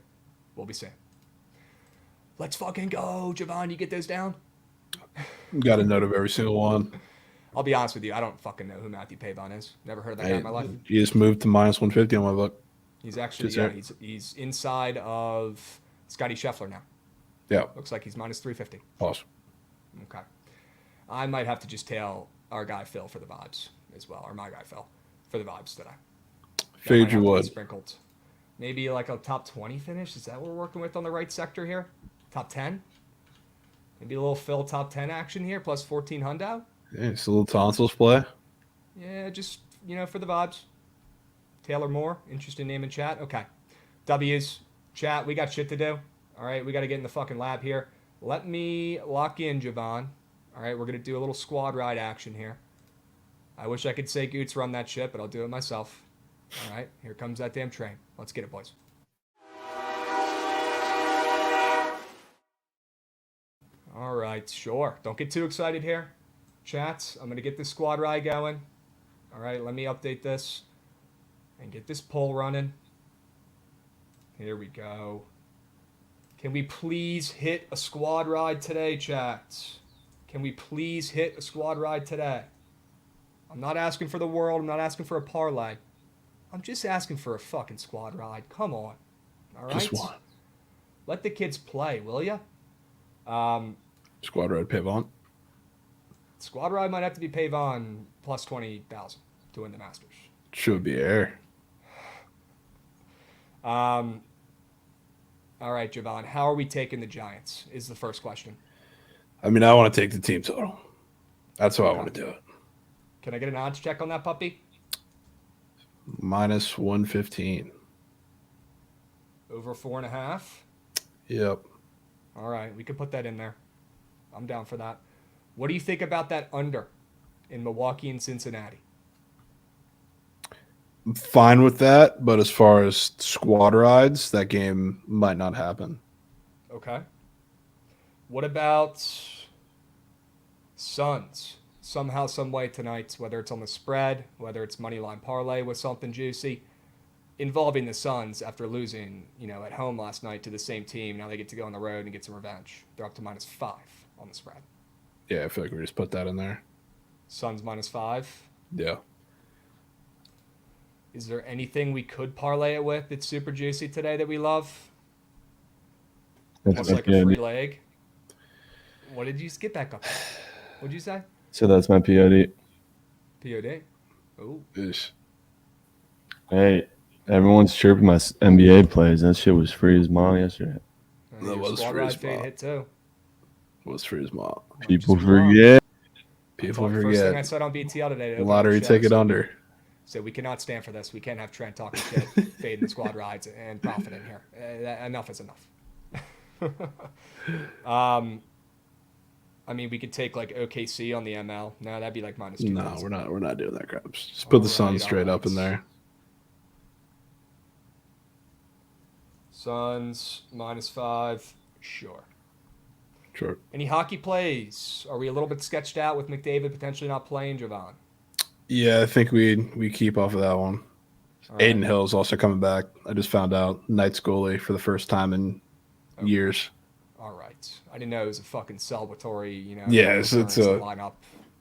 We'll be seeing. Let's fucking go, Javon. You get those down? Got a note of every single one. I'll be honest with you. I don't fucking know who Matthew Pavon is. Never heard of that guy in my life. You just moved to minus 150 on my book. He's actually, Good yeah, sir. he's inside of Scotty Scheffler now. Yeah. Looks like he's minus 350. Awesome. Okay. I might have to just tail our guy Phil for the vibes as well, or my guy Phil for the vibes today. Figured you Might have to be would. sprinkled. Maybe like a top 20 finish. Is that what we're working with on the right sector here? Top 10? Maybe a little Phil top 10 action here, plus 14 hundo. Yeah, it's a little tonsils play. Yeah, just, for the vibes. Taylor Moore, interesting name in chat. Okay. W's, chat, we got shit to do. All right, we got to get in the fucking lab here. Let me lock in, Javon. All right, we're going to do a little squad ride action here. I wish I could say Goots run that shit, but I'll do it myself. All right, here comes that damn train. Let's get it, boys. All right, sure. Don't get too excited here. Chats, I'm going to get this squad ride going. All right, let me update this and get this poll running. Here we go. Can we please hit a squad ride today, chats? Can we please hit a squad ride today? I'm not asking for the world. I'm not asking for a parlay. I'm just asking for a fucking squad ride. Come on. All right? Just one. Let the kids play, will ya? Squad ride Pavon. Squad ride might have to be Pavon plus 20,000 to win the Masters. Should be air. All right, Javon. How are we taking the Giants is the first question. I mean, I want to take the team total. That's how I want to do it. Can I get an odds check on that puppy? Minus 115. Over 4.5? Yep. All right, we could put that in there. I'm down for that. What do you think about that under in Milwaukee and Cincinnati? I'm fine with that, but as far as squad rides, that game might not happen. Okay. What about Suns? Somehow, some way tonight, whether it's on the spread, whether it's money line parlay with something juicy, involving the Suns after losing, at home last night to the same team. Now they get to go on the road and get some revenge. They're up to -5 on the spread. Yeah, I feel like we just put that in there. Suns -5. Yeah. Is there anything we could parlay it with that's super juicy today that we love? Almost like a free leg. What did you get back up? What'd you say? So that's my POD. POD. Oh. Ish. Hey, everyone's chirping my NBA plays. That shit was free as mom yesterday. That was squad for his ride fade mom. hit too. Was for his mom. People forget. People First thing I forget. said on BTL today. To open Lottery the show, ticket under. So we cannot stand for this. We can't have Trent talking shit, fading the squad rides, and profiting here. Enough is enough. I mean, we could take like OKC on the ML. No, that'd be like -2. No, we're not doing that crap. Just put the Suns straight up in there. Suns -5. Sure. Sure. Any hockey plays? Are we a little bit sketched out with McDavid potentially not playing, Javon? Yeah, I think we keep off of that one. All right. Aiden Hill's also coming back. I just found out. Knights goalie for the first time in years. All right. I didn't know it was a fucking celebratory, Yeah, it's a lineup.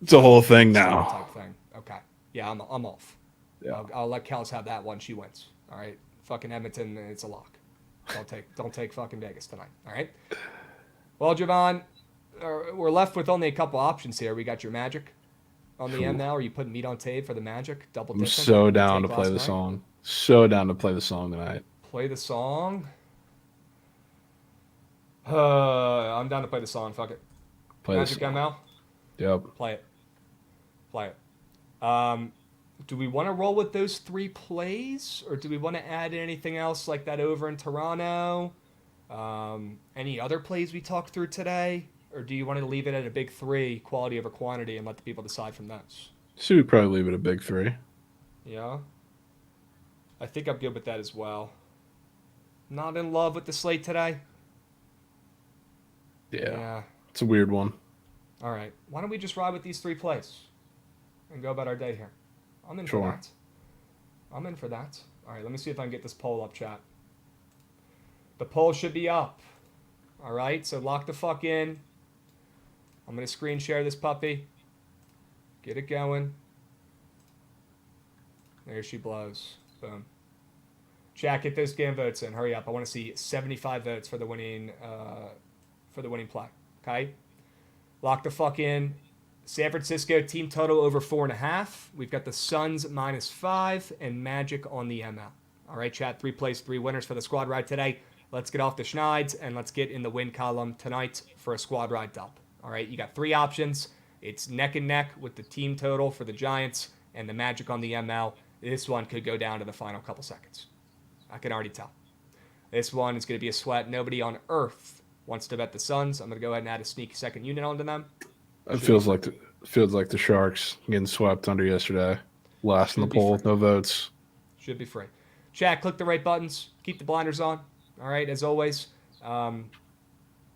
It's a whole thing now. Type thing. Okay. Yeah, I'm off. Yeah. I'll let Kels have that one. She wins. All right. Fucking Edmonton, it's a lock. Don't take fucking Vegas tonight. All right. Well, Javon, we're left with only a couple options here. We got your Magic on the end now. Are you putting meat on tape for the Magic? Double I'm dipping? so down to play the song. So down to play the song tonight. Play the song? I'm down to play the song. Fuck it. Play Magic ML? Yep. Play it. Play it. Do we want to roll with those 3 plays? Or do we want to add anything else like that over in Toronto? Any other plays we talked through today? Or do you want to leave it at a big 3, quality over quantity, and let the people decide from those? So we'd probably leave it a big 3. Yeah. I think I'm good with that as well. Not in love with the slate today? Yeah. It's a weird one. All right. Why don't we just ride with these 3 plays and go about our day here? I'm in for that. I'm in for that. All right, let me see if I can get this poll up, chat. The poll should be up. All right, so lock the fuck in. I'm going to screen share this puppy. Get it going. There she blows. Boom. Chat, get those game votes in. Hurry up. I want to see 75 votes for the winning play. Okay? Lock the fuck in. San Francisco team total over 4.5. We've got the Suns -5 and Magic on the ML. All right, chat. 3 plays, 3 winners for the squad ride today. Let's get off the schneids and let's get in the win column tonight for a squad ride dub. All right, you got 3 options. It's neck and neck with the team total for the Giants and the Magic on the ML. This one could go down to the final couple seconds. I can already tell. This one is going to be a sweat. Nobody on earth wants to bet the Suns. I'm going to go ahead and add a sneaky second unit onto them. It feels like the Sharks getting swept under yesterday. Last in the poll, no votes. Should be free. Chat, click the right buttons. Keep the blinders on. All right, as always.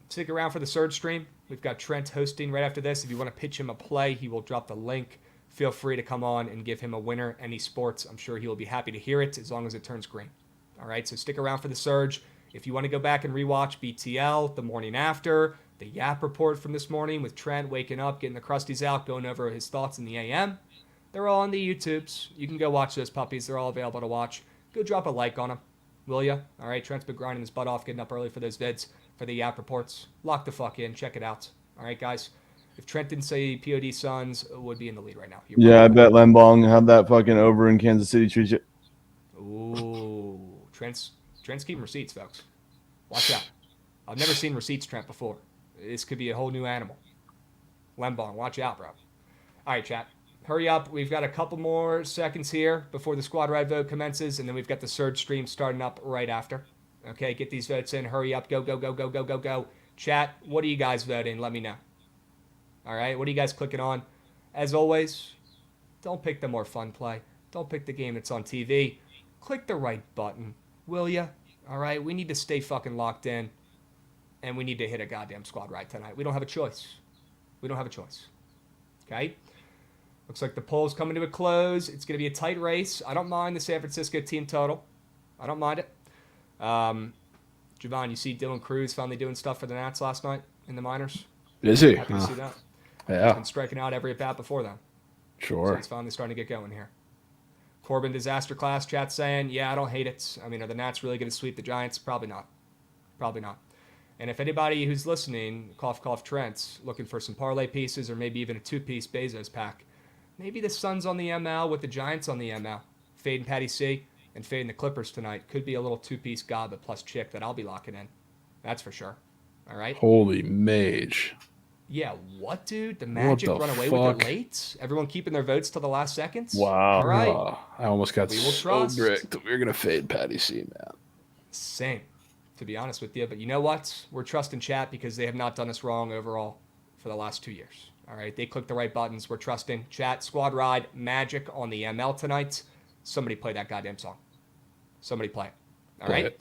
Stick around for the Surge stream. We've got Trent hosting right after this. If you want to pitch him a play, he will drop the link. Feel free to come on and give him a winner, any sports. I'm sure he will be happy to hear it as long as it turns green. All right, so stick around for the Surge. If you want to go back and rewatch BTL the morning after, the Yap report from this morning with Trent waking up, getting the crusties out, going over his thoughts in the AM, they're all on the YouTubes. You can go watch those puppies. They're all available to watch. Go drop a like on them, will ya? All right, Trent's been grinding his butt off, getting up early for those vids, for the Yap reports. Lock the fuck in. Check it out. All right, guys. If Trent didn't say POD Suns would be in the lead right now. Yeah, I bet Lembong had that fucking over in Kansas City treat you. Ooh, Trent's keeping receipts, folks. Watch out. I've never seen receipts, Trent, before. This could be a whole new animal. Lembong, watch out, bro. All right, chat. Hurry up. We've got a couple more seconds here before the squad ride vote commences, and then we've got the Surge stream starting up right after. Okay, get these votes in. Hurry up. Go, go, go, go, go, go, go. Chat, what are you guys voting? Let me know. All right, what are you guys clicking on? As always, don't pick the more fun play. Don't pick the game that's on TV. Click the right button, will ya? All right, we need to stay fucking locked in, and we need to hit a goddamn squad ride tonight. We don't have a choice. We don't have a choice. Okay? Looks like the poll's coming to a close. It's going to be a tight race. I don't mind the San Francisco team total. I don't mind it. Javon, you see Dylan Cruz finally doing stuff for the Nats last night in the minors? Is he? Happy to see that. Yeah. He's been striking out every at-bat before then. Sure. So he's finally starting to get going here. Corbin Disaster Class chat saying, yeah, I don't hate it. I mean, are the Nats really going to sweep the Giants? Probably not. Probably not. And if anybody who's listening, cough, cough, Trent, looking for some parlay pieces or maybe even a 2-piece Bezos pack, maybe the Suns on the ML with the Giants on the ML. Fading Patty C and fading the Clippers tonight. Could be a little 2-piece Gaba plus chick that I'll be locking in. That's for sure. All right. Holy mage. Yeah, what, dude? The Magic the run away fuck? with it late? Everyone keeping their votes till the last seconds? Wow. All right. Oh, I almost got We will so trust. bricked. We're going to fade Patty C, man. Same, to be honest with you. But you know what? We're trusting chat because they have not done us wrong overall for the last 2 years. All right. They clicked the right buttons. We're trusting chat. Squad Ride, Magic on the ML tonight. Somebody play that goddamn song. Somebody play it. All Play right. it.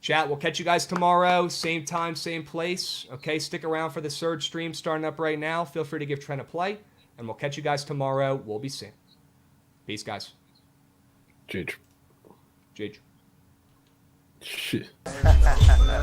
Chat, we'll catch you guys tomorrow. Same time, same place. Okay, stick around for the Surge stream starting up right now. Feel free to give Trent a play. And we'll catch you guys tomorrow. We'll be seeing. Peace, guys. Jage. Jage. Shit.